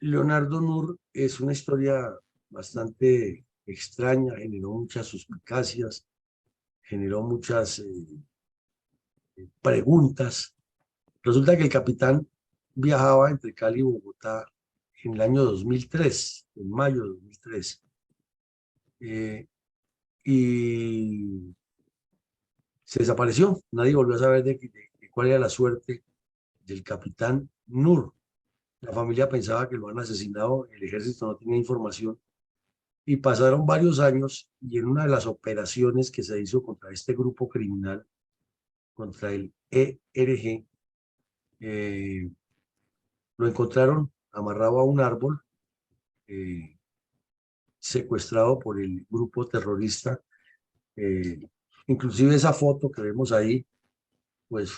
Leonardo Nur es una historia bastante extraña, generó muchas suspicacias, generó muchas preguntas. Resulta que el capitán viajaba entre Cali y Bogotá en el año 2003, en mayo de 2003, y se desapareció. Nadie volvió a saber de cuál era la suerte del capitán Nur. La familia pensaba que lo han asesinado, el ejército no tenía información, y pasaron varios años, y en una de las operaciones que se hizo contra este grupo criminal, contra el ERG, lo encontraron amarrado a un árbol, secuestrado por el grupo terrorista. Inclusive esa foto que vemos ahí, pues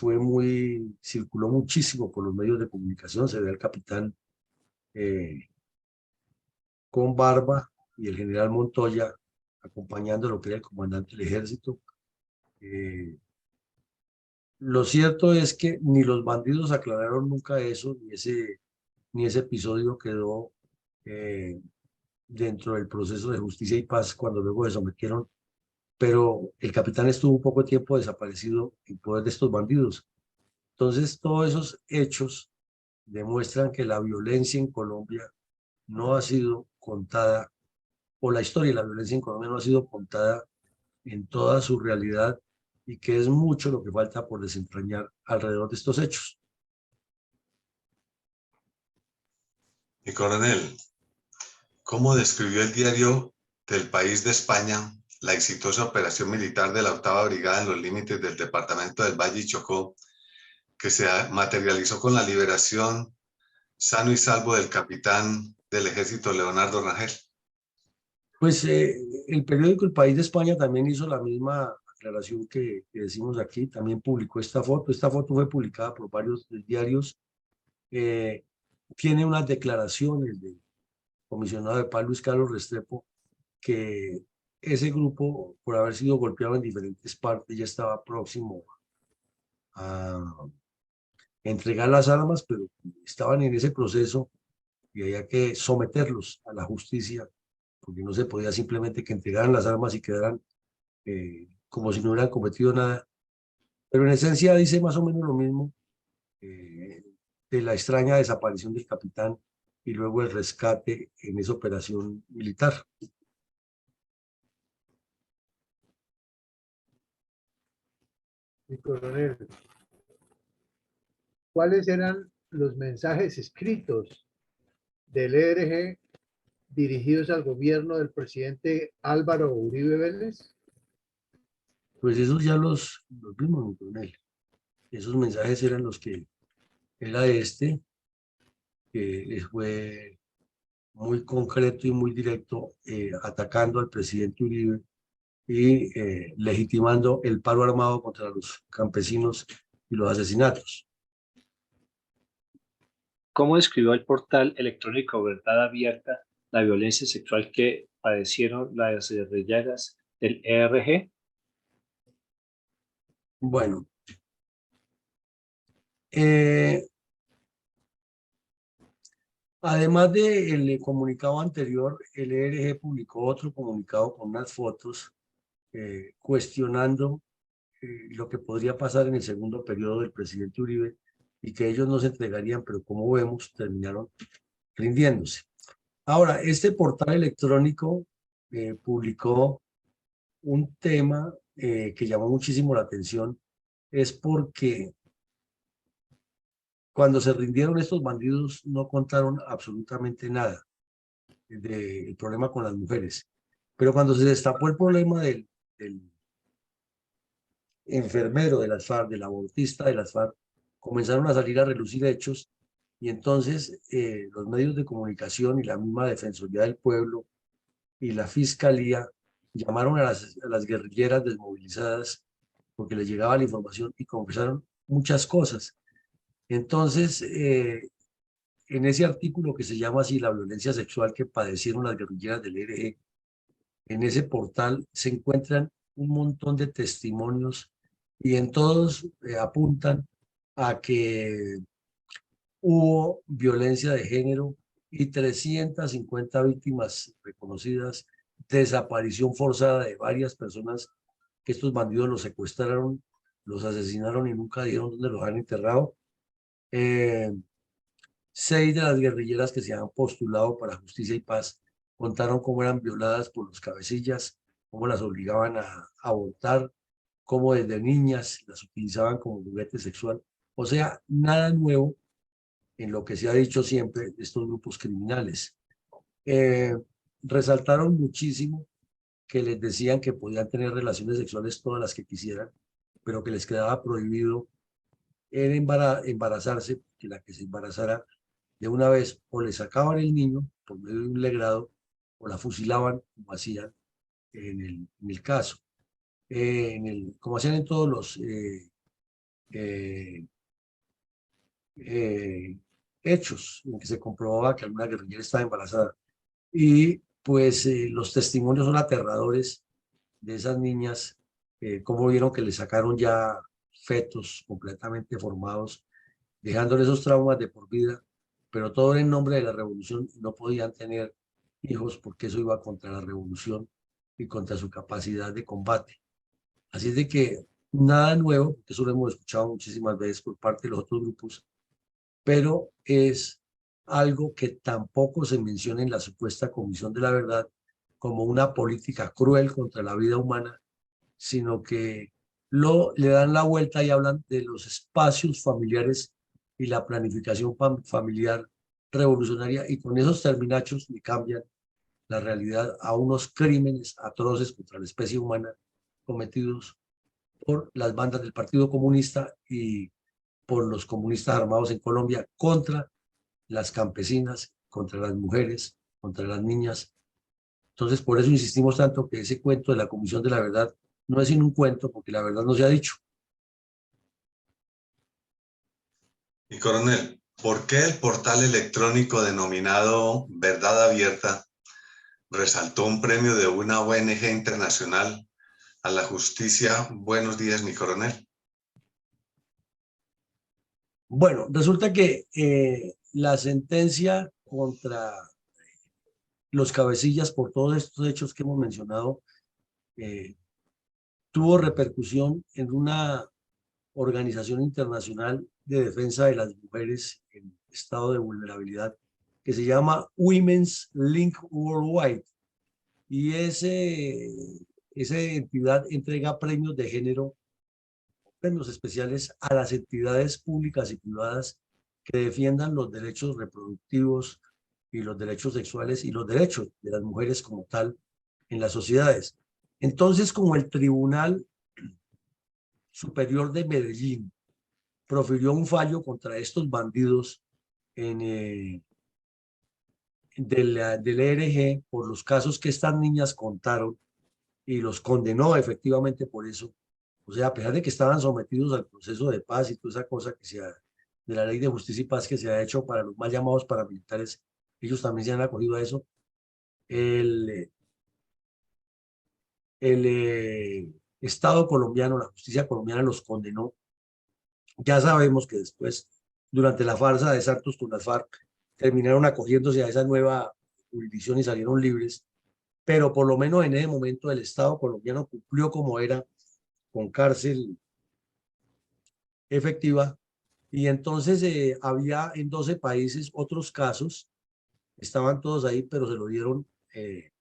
circuló muchísimo por los medios de comunicación. Se ve al capitán con barba y el general Montoya acompañando a lo que era el comandante del ejército. Lo cierto es que ni los bandidos aclararon nunca eso, ni ese episodio quedó dentro del proceso de justicia y paz cuando luego se sometieron, pero el capitán estuvo poco tiempo desaparecido en poder de estos bandidos. Entonces, todos esos hechos demuestran que la violencia en Colombia no ha sido contada, o la historia de la violencia en Colombia no ha sido contada en toda su realidad, y que es mucho lo que falta por desentrañar alrededor de estos hechos. Mi coronel, ¿cómo describió el diario del País de España la exitosa operación militar de la 8ª Brigada en los límites del departamento del Valle y Chocó, que se materializó con la liberación sano y salvo del capitán del ejército Leonardo Rangel? Pues el periódico El País de España también hizo la misma declaración que decimos aquí, también publicó esta foto. Esta foto fue publicada por varios diarios. Tiene unas declaraciones del comisionado de paz, Luis Carlos Restrepo, que ese grupo, por haber sido golpeado en diferentes partes, ya estaba próximo a entregar las armas, pero estaban en ese proceso y había que someterlos a la justicia, porque no se podía simplemente que entregaran las armas y quedaran como si no hubieran cometido nada. Pero en esencia dice más o menos lo mismo de la extraña desaparición del capitán y luego el rescate en esa operación militar. Mi coronel, ¿cuáles eran los mensajes escritos del ERG dirigidos al gobierno del presidente Álvaro Uribe Vélez? Pues esos ya los vimos, mi coronel. Esos mensajes eran los que era que fue muy concreto y muy directo, atacando al presidente Uribe y legitimando el paro armado contra los campesinos y los asesinatos. ¿Cómo describió el portal electrónico Verdad Abierta la violencia sexual que padecieron las guerrilleras del ERG? Bueno, además del comunicado anterior, el ERG publicó otro comunicado con unas fotos cuestionando lo que podría pasar en el segundo periodo del presidente Uribe y que ellos no se entregarían, pero como vemos, terminaron rindiéndose. Ahora, este portal electrónico publicó un tema que llamó muchísimo la atención, es porque cuando se rindieron estos bandidos no contaron absolutamente nada del problema con las mujeres. Pero cuando se destapó el problema del enfermero de las FARC, del abortista de las FARC, comenzaron a salir a relucir hechos y entonces los medios de comunicación y la misma Defensoría del Pueblo y la Fiscalía llamaron a las guerrilleras desmovilizadas porque les llegaba la información y confesaron muchas cosas. Entonces, en ese artículo que se llama así, la violencia sexual que padecieron las guerrilleras del ERG, en ese portal se encuentran un montón de testimonios y en todos apuntan a que hubo violencia de género y 350 víctimas reconocidas, desaparición forzada de varias personas que estos bandidos los secuestraron, los asesinaron y nunca dijeron dónde los han enterrado. 6 de las guerrilleras que se han postulado para Justicia y Paz contaron cómo eran violadas por los cabecillas, cómo las obligaban a abortar, cómo desde niñas las utilizaban como juguete sexual. O sea, nada nuevo en lo que se ha dicho siempre de estos grupos criminales. Resaltaron muchísimo que les decían que podían tener relaciones sexuales todas las que quisieran, pero que les quedaba prohibido embarazarse, que la que se embarazara de una vez o le sacaban el niño por medio de un legrado o la fusilaban, como hacían en el caso, como hacían en todos los hechos en que se comprobaba que alguna guerrillera estaba embarazada. Y pues los testimonios son aterradores de esas niñas, cómo vieron que le sacaron ya fetos completamente formados, dejándole esos traumas de por vida, pero todo en nombre de la revolución. No podían tener hijos porque eso iba contra la revolución y contra su capacidad de combate. Así es de que nada nuevo, porque eso lo hemos escuchado muchísimas veces por parte de los otros grupos, pero es algo que tampoco se menciona en la supuesta Comisión de la Verdad como una política cruel contra la vida humana, sino que le dan la vuelta y hablan de los espacios familiares y la planificación familiar revolucionaria, y con esos terminachos le cambian la realidad a unos crímenes atroces contra la especie humana cometidos por las bandas del Partido Comunista y por los comunistas armados en Colombia contra las campesinas, contra las mujeres, contra las niñas. Entonces, por eso insistimos tanto que ese cuento de la Comisión de la Verdad no es sino un cuento, porque la verdad no se ha dicho. Y coronel, ¿por qué el portal electrónico denominado Verdad Abierta resaltó un premio de una ONG internacional a la justicia? Buenos días, mi coronel. Bueno, resulta que la sentencia contra los cabecillas por todos estos hechos que hemos mencionado tuvo repercusión en una organización internacional de defensa de las mujeres en estado de vulnerabilidad que se llama Women's Link Worldwide. Y esa entidad entrega premios de género, premios especiales a las entidades públicas y privadas que defiendan los derechos reproductivos y los derechos sexuales y los derechos de las mujeres como tal en las sociedades. Entonces, como el Tribunal Superior de Medellín profirió un fallo contra estos bandidos del ERG por los casos que estas niñas contaron y los condenó efectivamente por eso. O sea, a pesar de que estaban sometidos al proceso de paz y toda esa cosa de la ley de justicia y paz que se ha hecho para los mal llamados paramilitares, ellos también se han acogido a eso. El Estado colombiano, la justicia colombiana los condenó. Ya sabemos que después, durante la farsa de Santos con las FARC, terminaron acogiéndose a esa nueva jurisdicción y salieron libres, pero por lo menos en ese momento el Estado colombiano cumplió como era, con cárcel efectiva, y entonces había en 12 países otros casos, estaban todos ahí, pero se lo dieron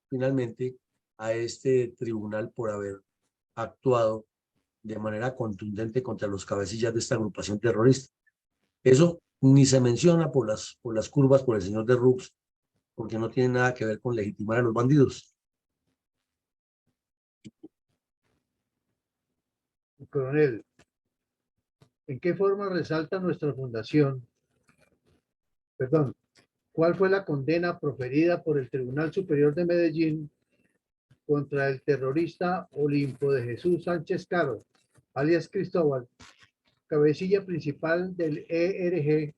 finalmente a este tribunal por haber actuado de manera contundente contra los cabecillas de esta agrupación terrorista. Eso ni se menciona por las curvas por el señor de Rux, porque no tiene nada que ver con legitimar a los bandidos. Coronel, ¿en qué forma resalta nuestra fundación? Perdón, ¿cuál fue la condena proferida por el Tribunal Superior de Medellín contra el terrorista Olimpo de Jesús Sánchez Caro, alias Cristóbal, cabecilla principal del ERG,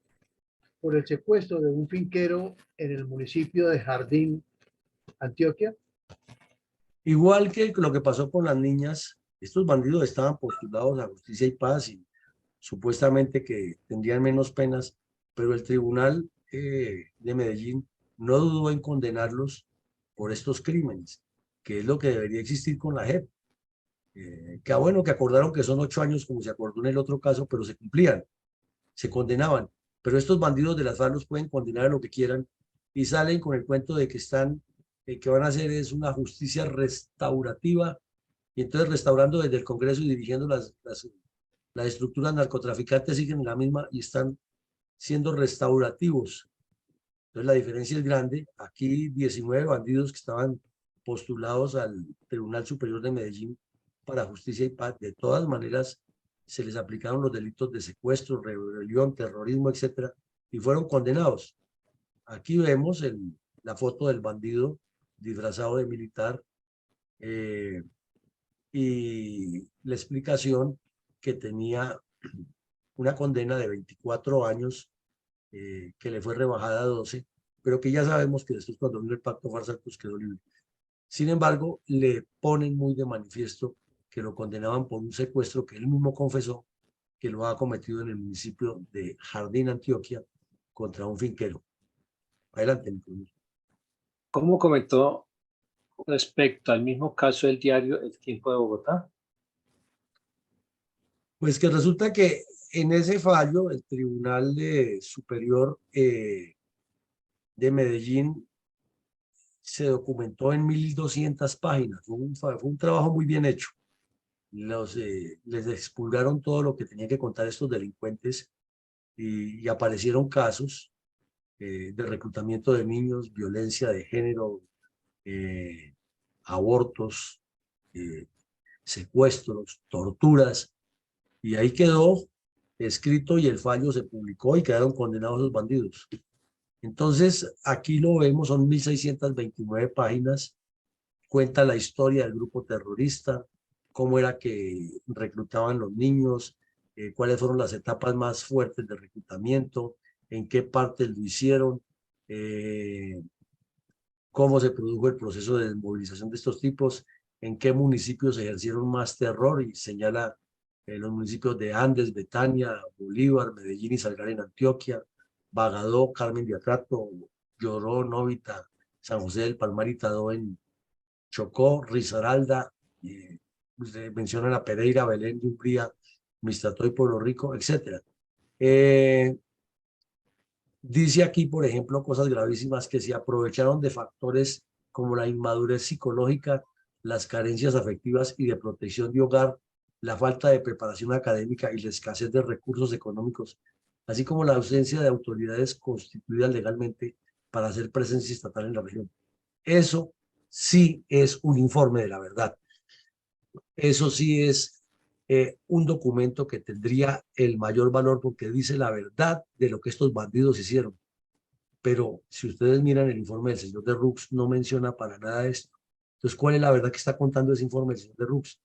por el secuestro de un finquero en el municipio de Jardín, Antioquia? Igual que lo que pasó con las niñas, estos bandidos estaban postulados a justicia y paz y supuestamente que tendrían menos penas, pero el tribunal de Medellín no dudó en condenarlos por estos crímenes, que es lo que debería existir con la JEP. Que bueno que acordaron que son 8 años como se acordó en el otro caso, pero se cumplían, se condenaban. Pero estos bandidos de las FARC los pueden condenar a lo que quieran y salen con el cuento de que que van a hacer es una justicia restaurativa, y entonces restaurando desde el Congreso y dirigiendo las estructuras narcotraficantes siguen en la misma y están siendo restaurativos. Entonces la diferencia es grande. Aquí 19 bandidos que estaban postulados al Tribunal Superior de Medellín para Justicia y Paz, de todas maneras se les aplicaron los delitos de secuestro, rebelión, terrorismo, etcétera, y fueron condenados. Aquí vemos la foto del bandido disfrazado de militar y la explicación que tenía una condena de 24 años que le fue rebajada a 12, pero que ya sabemos que después cuando vino el pacto farsal pues quedó libre. Sin embargo, le ponen muy de manifiesto que lo condenaban por un secuestro que él mismo confesó que lo ha cometido en el municipio de Jardín, Antioquia, contra un finquero. Adelante, Nicolás. ¿Cómo comentó respecto al mismo caso del diario El Tiempo de Bogotá? Pues que resulta que en ese fallo el Tribunal Superior de Medellín se documentó en 1200 páginas. Fue un trabajo muy bien hecho. Les expulgaron todo lo que tenían que contar estos delincuentes y aparecieron casos de reclutamiento de niños, violencia de género, abortos, secuestros, torturas, y ahí quedó escrito y el fallo se publicó y quedaron condenados los bandidos. Entonces, aquí lo vemos, son 1629 páginas, cuenta la historia del grupo terrorista, cómo era que reclutaban los niños, cuáles fueron las etapas más fuertes de reclutamiento, en qué partes lo hicieron, eh, cómo se produjo el proceso de desmovilización de estos tipos, en qué municipios ejercieron más terror, y señala los municipios de Andes, Betania, Bolívar, Medellín y Salgar en Antioquia, Bagadó, Carmen de Atrato, Lloró, Novita, San José del Palmar y Tadó en Chocó, Risaralda, se mencionan a Pereira, Belén, Umbría, Mistatoy, Pueblo Rico, etc. Dice aquí, por ejemplo, cosas gravísimas: que se aprovecharon de factores como la inmadurez psicológica, las carencias afectivas y de protección de hogar, la falta de preparación académica y la escasez de recursos económicos, así como la ausencia de autoridades constituidas legalmente para hacer presencia estatal en la región. Eso sí es un informe de la verdad. Eso sí es un documento que tendría el mayor valor, porque dice la verdad de lo que estos bandidos hicieron. Pero si ustedes miran el informe del señor de Rux, no menciona para nada esto. Entonces, ¿cuál es la verdad que está contando ese informe del señor de Rux?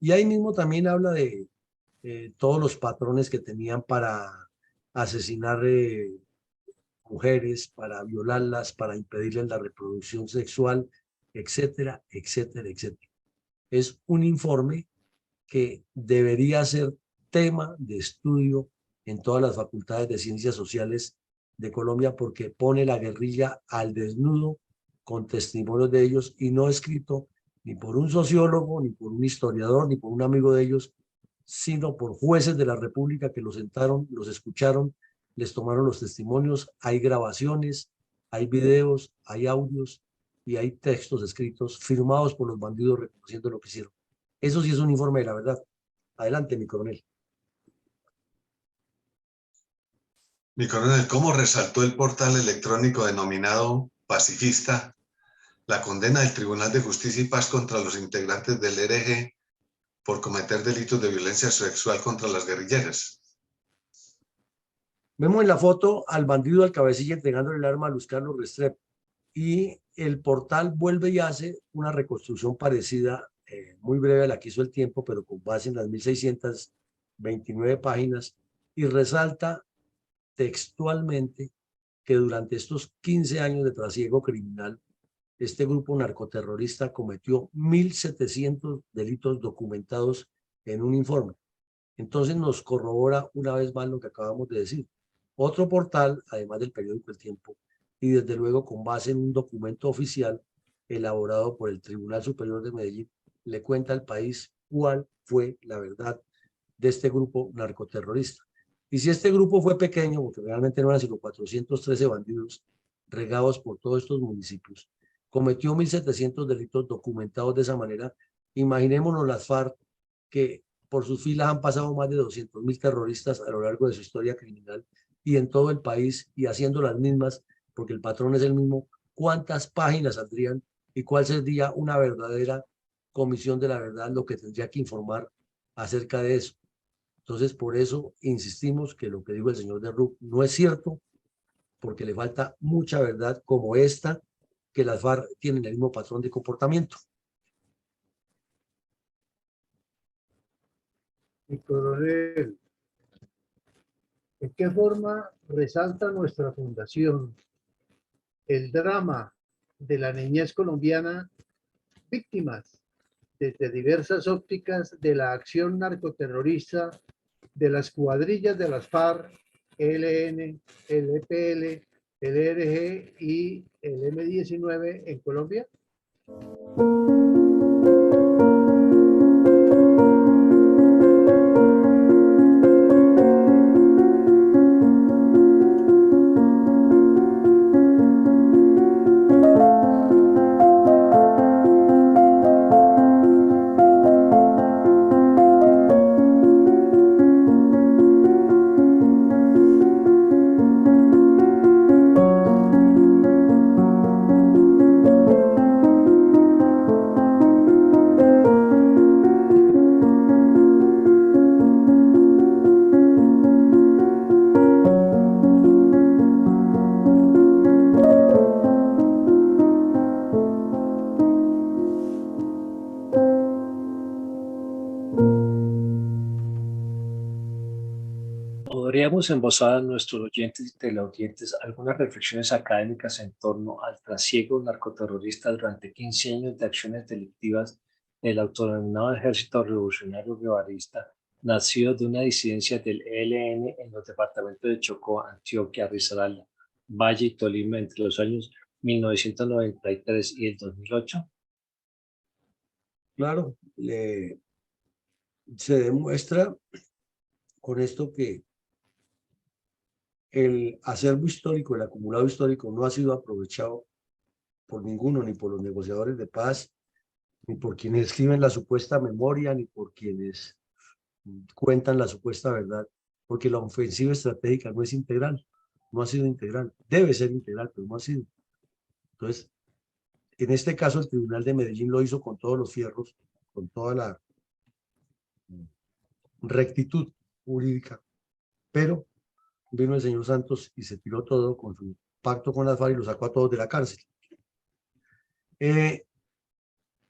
Y ahí mismo también habla de todos los patrones que tenían para asesinar mujeres, para violarlas, para impedirles la reproducción sexual, etcétera, etcétera, etcétera. Es un informe que debería ser tema de estudio en todas las facultades de ciencias sociales de Colombia, porque pone la guerrilla al desnudo con testimonios de ellos, y no escrito ni por un sociólogo, ni por un historiador, ni por un amigo de ellos, sino por jueces de la República que los sentaron, los escucharon, les tomaron los testimonios. Hay grabaciones, hay videos, hay audios y hay textos escritos firmados por los bandidos reconociendo lo que hicieron. Eso sí es un informe de la verdad. Adelante, mi coronel. Mi coronel, ¿cómo resaltó el portal electrónico denominado Pacifista la condena del Tribunal de Justicia y Paz contra los integrantes del ERG por cometer delitos de violencia sexual contra las guerrilleras? Vemos en la foto al bandido, al cabecilla, entregándole el arma a Luis Carlos Restrepo, y el portal vuelve y hace una reconstrucción parecida, muy breve a la que hizo El Tiempo, pero con base en las 1629 páginas, y resalta textualmente que durante estos 15 años de trasiego criminal, este grupo narcoterrorista cometió 1.700 delitos documentados en un informe. Entonces nos corrobora una vez más lo que acabamos de decir. Otro portal, además del periódico El Tiempo, y desde luego con base en un documento oficial elaborado por el Tribunal Superior de Medellín, le cuenta al país cuál fue la verdad de este grupo narcoterrorista. Y si este grupo fue pequeño, porque realmente no eran sino 413 bandidos regados por todos estos municipios, cometió 1.700 delitos documentados de esa manera, imaginémonos las FARC, que por sus filas han pasado más de 200.000 terroristas a lo largo de su historia criminal y en todo el país, y haciendo las mismas, porque el patrón es el mismo. ¿Cuántas páginas saldrían y cuál sería una verdadera comisión de la verdad, lo que tendría que informar acerca de eso? Entonces, por eso insistimos que lo que dijo el señor de Ruc no es cierto, porque le falta mucha verdad, como esta, que las FARC tienen el mismo patrón de comportamiento. Mi coronel, ¿en qué forma resalta nuestra fundación el drama de la niñez colombiana, víctimas desde diversas ópticas de la acción narcoterrorista de las cuadrillas de las FARC, ELN, el EPL, el ERG y el M-19 en Colombia? Podríamos embosar a nuestros oyentes y teleaudientes algunas reflexiones académicas en torno al trasiego narcoterrorista durante 15 años de acciones delictivas del autodenominado Ejército Revolucionario Guevarista, nacido de una disidencia del ELN en los departamentos de Chocó, Antioquia, Risaralda, Valle y Tolima entre los años 1993 y el 2008. Claro, se demuestra con esto que el acervo histórico, el acumulado histórico no ha sido aprovechado por ninguno, ni por los negociadores de paz, ni por quienes escriben la supuesta memoria, ni por quienes cuentan la supuesta verdad, porque la ofensiva estratégica no es integral, no ha sido integral, debe ser integral, pero no ha sido. Entonces, en este caso el Tribunal de Medellín lo hizo con todos los fierros, con toda la rectitud jurídica, pero vino el señor Santos y se tiró todo con su pacto con las FARC y lo sacó a todos de la cárcel.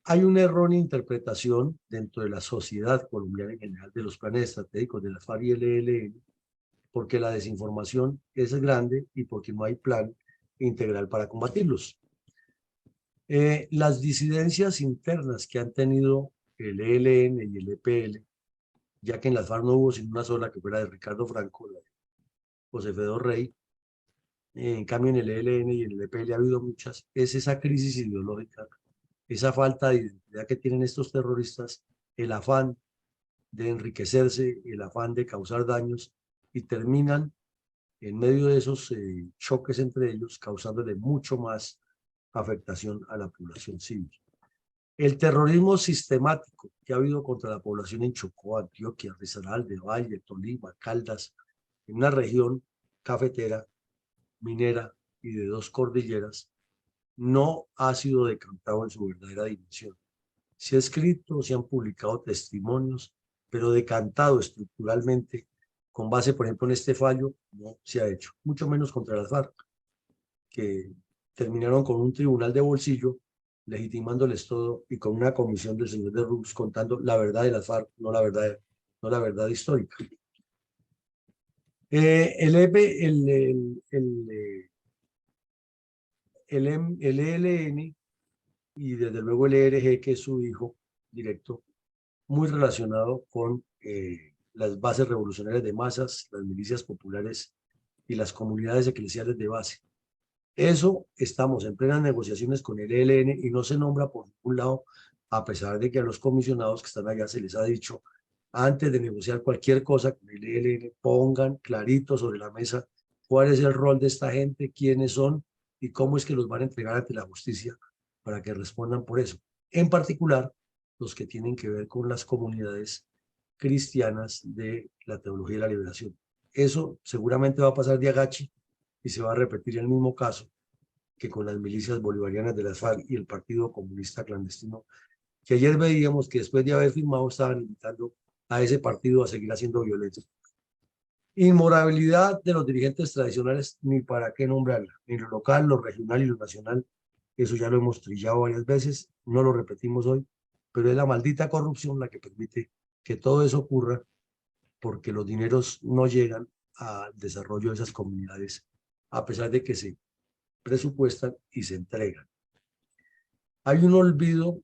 Hay una errónea interpretación dentro de la sociedad colombiana en general de los planes estratégicos de las FARC y el ELN, porque la desinformación es grande y porque no hay plan integral para combatirlos. Las disidencias internas que han tenido el ELN y el EPL, ya que en las FARC no hubo sino una sola, que fuera de Ricardo Franco, la de José Fedo Rey, en cambio en el ELN y en el EPL ha habido muchas, es esa crisis ideológica, esa falta de identidad que tienen estos terroristas, el afán de enriquecerse, el afán de causar daños, y terminan en medio de esos choques entre ellos, causándole mucho más afectación a la población civil. El terrorismo sistemático que ha habido contra la población en Chocó, Antioquia, Risaralda, Valle, Tolima, Caldas, en una región cafetera, minera y de dos cordilleras, no ha sido decantado en su verdadera dimensión. Se ha escrito, se han publicado testimonios, pero decantado estructuralmente, con base, por ejemplo, en este fallo, no se ha hecho, mucho menos contra las FARC, que terminaron con un tribunal de bolsillo, legitimándoles todo, y con una comisión del señor de Rux contando la verdad de las FARC, no la verdad histórica. El ELN y desde luego el ERG, que es su hijo directo, muy relacionado con las bases revolucionarias de masas, las milicias populares y las comunidades eclesiales de base. Eso estamos en plenas negociaciones con el ELN y no se nombra por ningún lado, a pesar de que a los comisionados que están allá se les ha dicho, antes de negociar cualquier cosa con el ELN, pongan clarito sobre la mesa cuál es el rol de esta gente, quiénes son y cómo es que los van a entregar ante la justicia para que respondan por eso. En particular, los que tienen que ver con las comunidades cristianas de la teología de la liberación. Eso seguramente va a pasar de agache y se va a repetir el mismo caso que con las milicias bolivarianas de las FARC y el Partido Comunista Clandestino, que ayer veíamos que después de haber firmado estaban invitando a ese partido a seguir haciendo violencia. Inmoralidad de los dirigentes tradicionales, ni para qué nombrarla, en lo local, lo regional y lo nacional, eso ya lo hemos trillado varias veces, no lo repetimos hoy, pero es la maldita corrupción la que permite que todo eso ocurra, porque los dineros no llegan al desarrollo de esas comunidades, a pesar de que se presupuestan y se entregan. Hay un olvido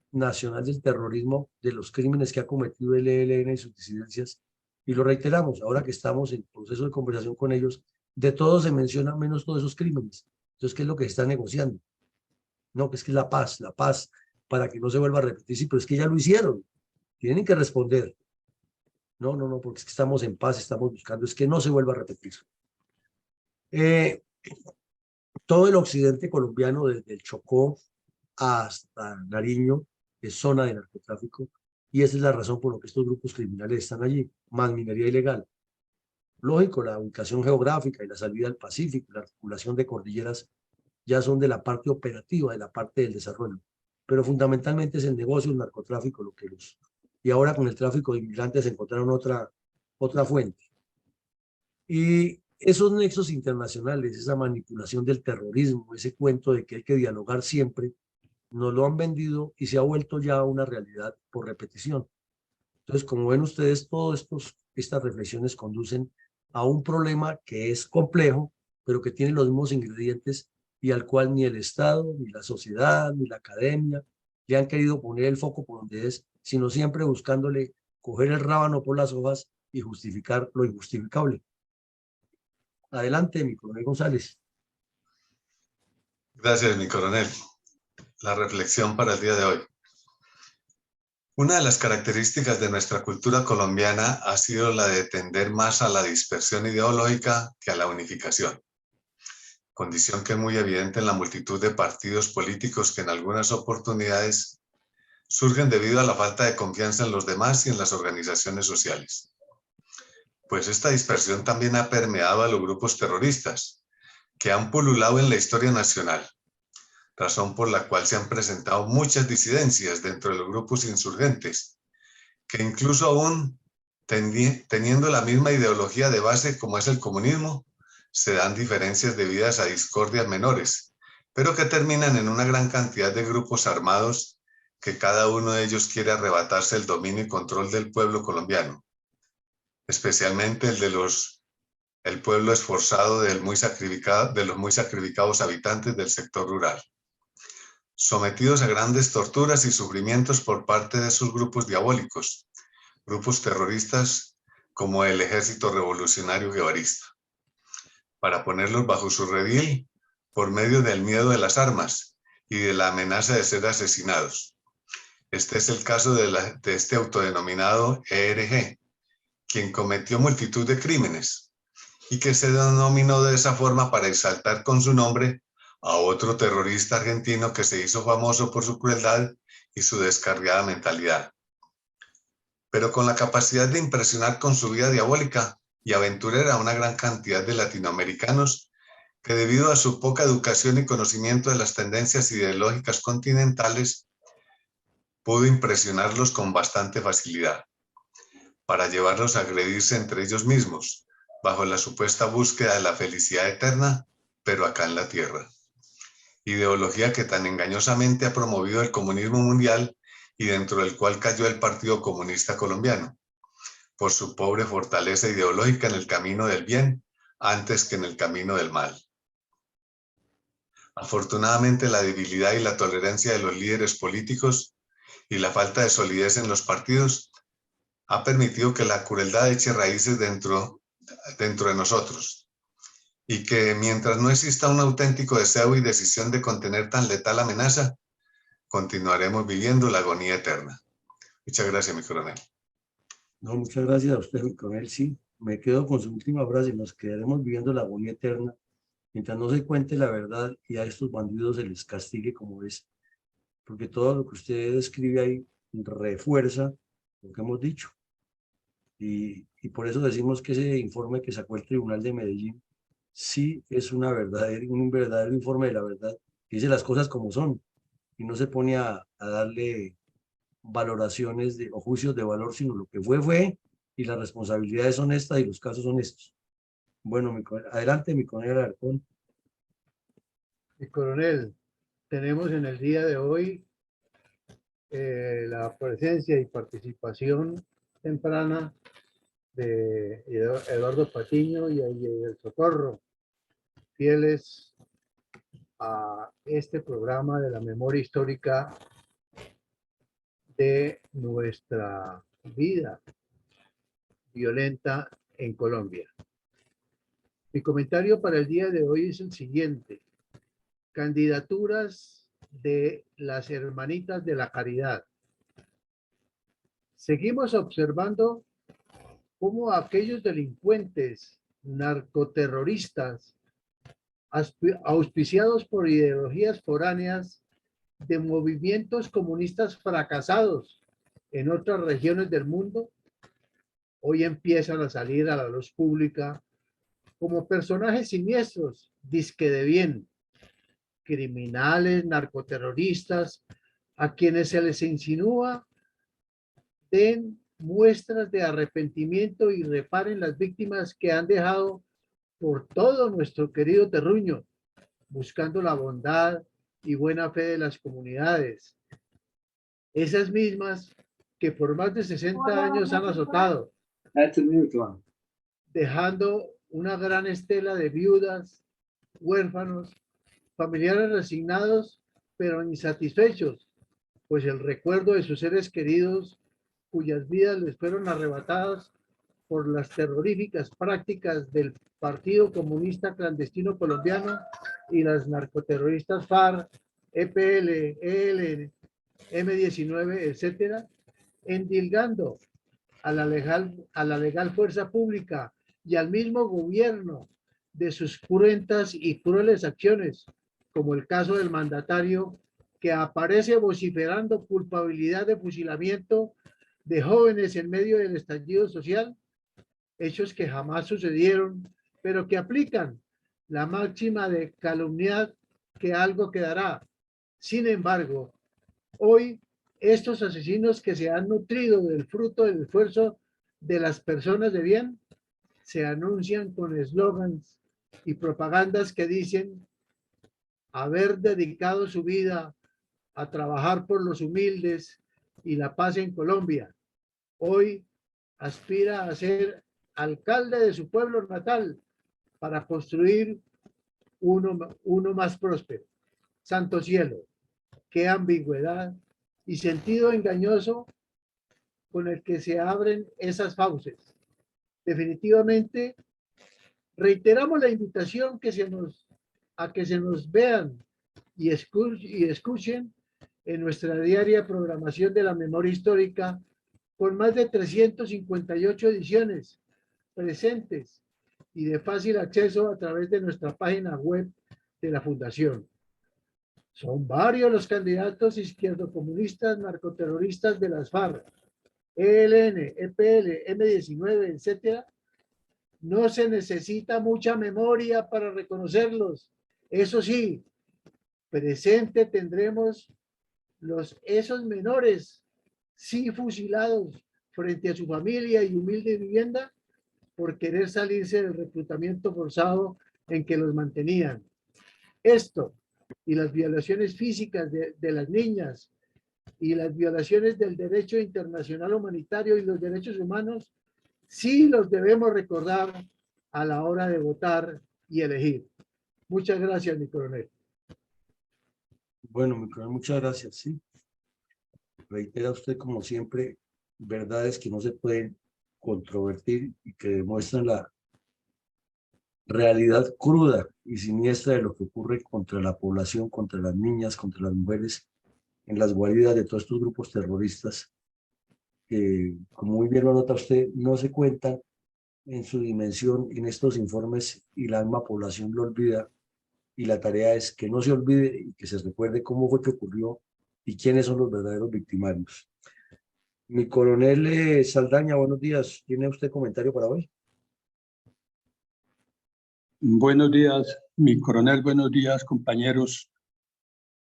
nacional del terrorismo, de los crímenes que ha cometido el ELN y sus disidencias, y lo reiteramos, ahora que estamos en proceso de conversación con ellos, de todo se menciona menos todos esos crímenes. Entonces, ¿qué es lo que se está negociando? No, que es la paz para que no se vuelva a repetir. Sí, pero es que ya lo hicieron, tienen que responder. No, porque es que estamos en paz, estamos buscando, es que no se vuelva a repetir. Todo el occidente colombiano, desde el Chocó hasta Nariño, es zona de narcotráfico, y esa es la razón por la que estos grupos criminales están allí, más minería ilegal. Lógico, la ubicación geográfica y la salida al Pacífico, la articulación de cordilleras, ya son de la parte operativa, de la parte del desarrollo, pero fundamentalmente es el negocio, el narcotráfico, lo que los... Y ahora con el tráfico de inmigrantes encontraron otra fuente. Y esos nexos internacionales, esa manipulación del terrorismo, ese cuento de que hay que dialogar siempre, nos lo han vendido y se ha vuelto ya una realidad por repetición. Entonces, como ven ustedes, todas estas reflexiones conducen a un problema que es complejo, pero que tiene los mismos ingredientes y al cual ni el Estado, ni la sociedad, ni la academia le han querido poner el foco por donde es, sino siempre buscándole coger el rábano por las hojas y justificar lo injustificable. Adelante, mi coronel González. Gracias, mi coronel. La reflexión para el día de hoy. Una de las características de nuestra cultura colombiana ha sido la de tender más a la dispersión ideológica que a la unificación, condición que es muy evidente en la multitud de partidos políticos que en algunas oportunidades surgen debido a la falta de confianza en los demás y en las organizaciones sociales. Pues esta dispersión también ha permeado a los grupos terroristas, que han pululado en la historia nacional, razón por la cual se han presentado muchas disidencias dentro de los grupos insurgentes, que incluso aún teniendo la misma ideología de base como es el comunismo, se dan diferencias debidas a discordias menores, pero que terminan en una gran cantidad de grupos armados que cada uno de ellos quiere arrebatarse el dominio y control del pueblo colombiano, especialmente el pueblo esforzado de los muy sacrificados habitantes del sector rural, sometidos a grandes torturas y sufrimientos por parte de esos grupos diabólicos, grupos terroristas como el Ejército Revolucionario Guevarista, para ponerlos bajo su redil por medio del miedo de las armas y de la amenaza de ser asesinados. Este es el caso de este autodenominado ERG, quien cometió multitud de crímenes y que se denominó de esa forma para exaltar con su nombre a otro terrorista argentino que se hizo famoso por su crueldad y su descarriada mentalidad, pero con la capacidad de impresionar con su vida diabólica y aventurera a una gran cantidad de latinoamericanos que, debido a su poca educación y conocimiento de las tendencias ideológicas continentales, pudo impresionarlos con bastante facilidad, para llevarlos a agredirse entre ellos mismos, bajo la supuesta búsqueda de la felicidad eterna, pero acá en la tierra. Ideología que tan engañosamente ha promovido el comunismo mundial y dentro del cual cayó el Partido Comunista Colombiano, por su pobre fortaleza ideológica en el camino del bien antes que en el camino del mal. Afortunadamente, la debilidad y la tolerancia de los líderes políticos y la falta de solidez en los partidos ha permitido que la crueldad eche raíces dentro de nosotros, y que mientras no exista un auténtico deseo y decisión de contener tan letal amenaza, continuaremos viviendo la agonía eterna. Muchas gracias, mi coronel. No, muchas gracias a usted, mi coronel. Sí, me quedo con su última frase. Nos quedaremos viviendo la agonía eterna mientras no se cuente la verdad y a estos bandidos se les castigue como es. Porque todo lo que usted escribe ahí refuerza lo que hemos dicho. Y por eso decimos que ese informe que sacó el Tribunal de Medellín sí es un verdadero informe de la verdad, que dice las cosas como son y no se pone a darle valoraciones o juicios de valor, sino lo que fue y las responsabilidades son estas y los casos son estos. Bueno, adelante, mi coronel Alarcón. Mi coronel, tenemos en el día de hoy la presencia y participación temprana de Eduardo Patiño y el Socorro, fieles a este programa de la memoria histórica de nuestra vida violenta en Colombia. Mi comentario para el día de hoy es el siguiente: candidaturas de las hermanitas de la caridad. Seguimos observando cómo aquellos delincuentes narcoterroristas auspiciados por ideologías foráneas de movimientos comunistas fracasados en otras regiones del mundo, hoy empiezan a salir a la luz pública como personajes siniestros, disque de bien, criminales, narcoterroristas, a quienes se les insinúa den muestras de arrepentimiento y reparen las víctimas que han dejado por todo nuestro querido terruño, buscando la bondad y buena fe de las comunidades. Esas mismas que por más de 60 años han azotado, dejando una gran estela de viudas, huérfanos, familiares resignados, pero insatisfechos, pues el recuerdo de sus seres queridos, cuyas vidas les fueron arrebatadas por las terroríficas prácticas del Partido Comunista Clandestino Colombiano y las narcoterroristas FARC, EPL, ELN, M19, etcétera, endilgando a la legal fuerza pública y al mismo gobierno de sus cruentas y crueles acciones, como el caso del mandatario que aparece vociferando culpabilidad de fusilamiento de jóvenes en medio del estallido social, hechos que jamás sucedieron, pero que aplican la máxima de calumniar que algo quedará. Sin embargo, hoy estos asesinos que se han nutrido del fruto del esfuerzo de las personas de bien se anuncian con eslogans y propagandas que dicen haber dedicado su vida a trabajar por los humildes y la paz en Colombia. Hoy aspira a ser alcalde de su pueblo natal para construir uno más próspero. Santo cielo, qué ambigüedad y sentido engañoso con el que se abren esas fauces. Definitivamente, reiteramos la invitación a que se nos vean y escuchen en nuestra diaria programación de la memoria histórica con más de 358 ediciones presentes y de fácil acceso a través de nuestra página web de la Fundación. Son varios los candidatos izquierdocomunistas, narcoterroristas de las FARC, ELN, EPL, M19, etcétera. No se necesita mucha memoria para reconocerlos. Eso sí, presente tendremos esos menores, sí fusilados frente a su familia y humilde vivienda por querer salirse del reclutamiento forzado en que los mantenían. Esto y las violaciones físicas de las niñas y las violaciones del derecho internacional humanitario y los derechos humanos, sí los debemos recordar a la hora de votar y elegir. Muchas gracias, mi coronel. Bueno, mi coronel, muchas gracias. Sí. Reitera usted, como siempre, verdades que no se pueden controvertir y que demuestran la realidad cruda y siniestra de lo que ocurre contra la población, contra las niñas, contra las mujeres, en las guaridas de todos estos grupos terroristas, que, como muy bien lo nota usted, no se cuentan en su dimensión en estos informes y la misma población lo olvida, y la tarea es que no se olvide y que se recuerde cómo fue que ocurrió y quiénes son los verdaderos victimarios. Mi coronel Saldaña, buenos días. ¿Tiene usted comentario para hoy? Buenos días, mi coronel. Buenos días, compañeros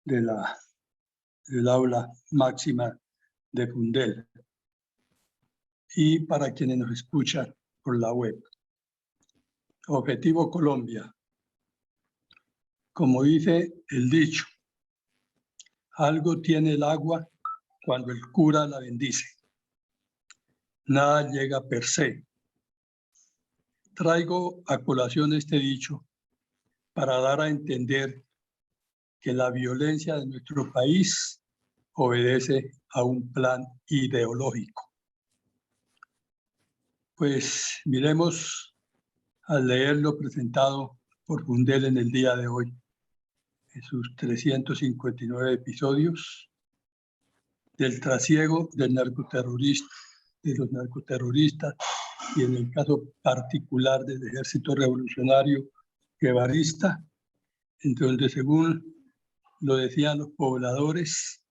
del aula máxima de Fundel. Y para quienes nos escuchan por la web. Objetivo Colombia. Como dice el dicho, algo tiene el agua cuando el cura la bendice. Nada llega per se. Traigo a colación este dicho para dar a entender que la violencia de nuestro país obedece a un plan ideológico. Pues miremos al leer lo presentado por Fundel en el día de hoy, en sus 359 episodios del trasiego del narcoterrorista, de los narcoterroristas y en el caso particular del Ejército Revolucionario Guevarista, en donde, según lo decían los pobladores,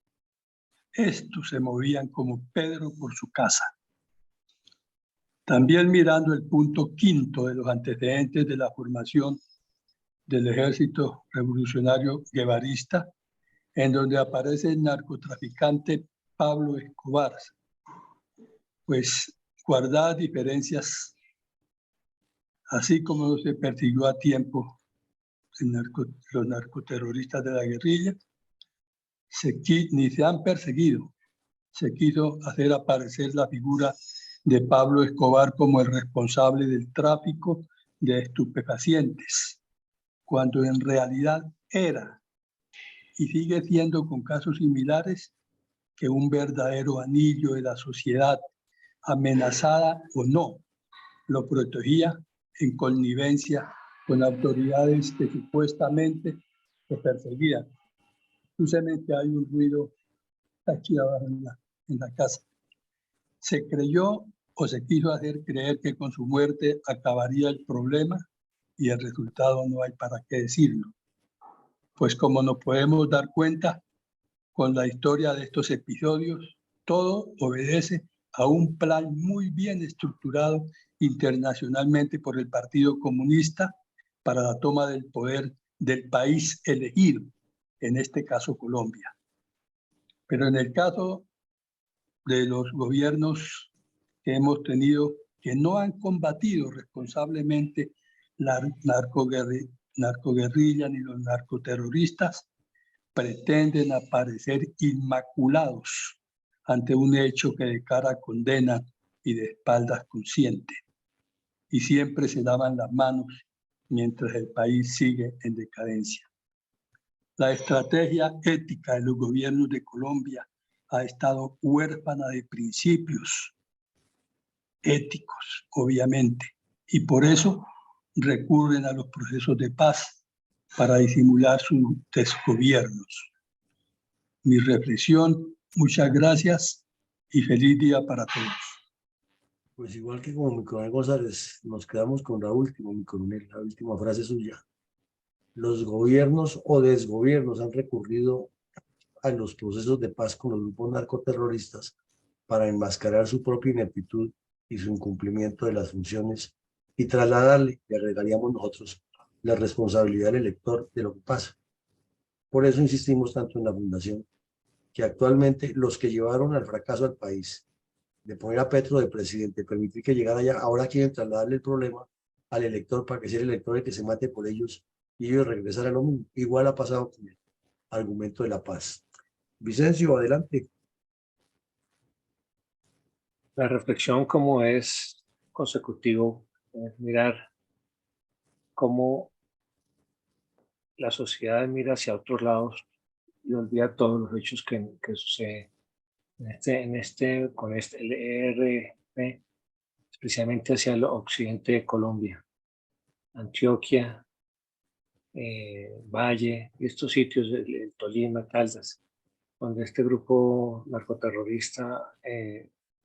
estos se movían como Pedro por su casa. También mirando el punto quinto de los antecedentes de la formación del Ejército Revolucionario Guevarista, en donde aparece el narcotraficante Pablo Escobar, pues guardadas diferencias, así como se persiguió a tiempo los narcoterroristas de la guerrilla, ni se han perseguido. Se quiso hacer aparecer la figura de Pablo Escobar como el responsable del tráfico de estupefacientes, cuando en realidad era y sigue siendo, con casos similares, que un verdadero anillo de la sociedad, amenazada o no, lo protegía en connivencia con autoridades que supuestamente lo perseguían. Justamente hay un ruido aquí abajo en la casa. Se creyó o se quiso hacer creer que con su muerte acabaría el problema y el resultado no hay para qué decirlo. Pues como nos podemos dar cuenta, con la historia de estos episodios, todo obedece a un plan muy bien estructurado internacionalmente por el Partido Comunista para la toma del poder del país elegido, en este caso Colombia. Pero en el caso de los gobiernos que hemos tenido, que no han combatido responsablemente la narcoguerrilla ni los narcoterroristas, pretenden aparecer inmaculados ante un hecho que de cara condena y de espaldas consiente. Y siempre se lavan las manos mientras el país sigue en decadencia. La estrategia ética de los gobiernos de Colombia ha estado huérfana de principios éticos, obviamente, y por eso recurren a los procesos de paz para disimular sus desgobiernos. Mi reflexión, muchas gracias y feliz día para todos. Pues igual que como mi coronel González, nos quedamos con la última, mi coronel, la última frase suya. Los gobiernos o desgobiernos han recurrido a los procesos de paz con los grupos narcoterroristas para enmascarar su propia ineptitud y su incumplimiento de las funciones y trasladarle, le agregaríamos nosotros, la responsabilidad del elector de lo que pasa. Por eso insistimos tanto en la fundación, que actualmente los que llevaron al fracaso al país, de poner a Petro de presidente, permitir que llegara allá, ahora quieren trasladarle el problema al elector para que sea el elector el que se mate por ellos y ellos regresar a lo mismo. Igual ha pasado con el argumento de la paz. Vicencio, adelante. La reflexión, como es consecutivo, es mirar cómo la sociedad mira hacia otros lados y olvida todos los hechos que suceden. Con el ERP, especialmente hacia el occidente de Colombia, Antioquia, Valle, y estos sitios, el Tolima, Caldas, donde este grupo narcoterrorista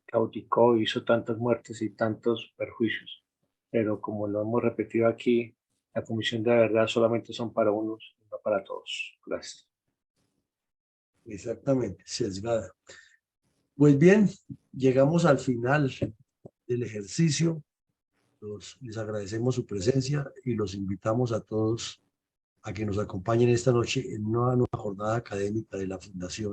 cauticó, hizo tantas muertes y tantos perjuicios. Pero como lo hemos repetido aquí, la Comisión de Verdad solamente son para unos, no para todos. Gracias. Exactamente, sesgada. Pues bien, llegamos al final del ejercicio. Les agradecemos su presencia y los invitamos a todos a que nos acompañen esta noche en una nueva jornada académica de la Fundación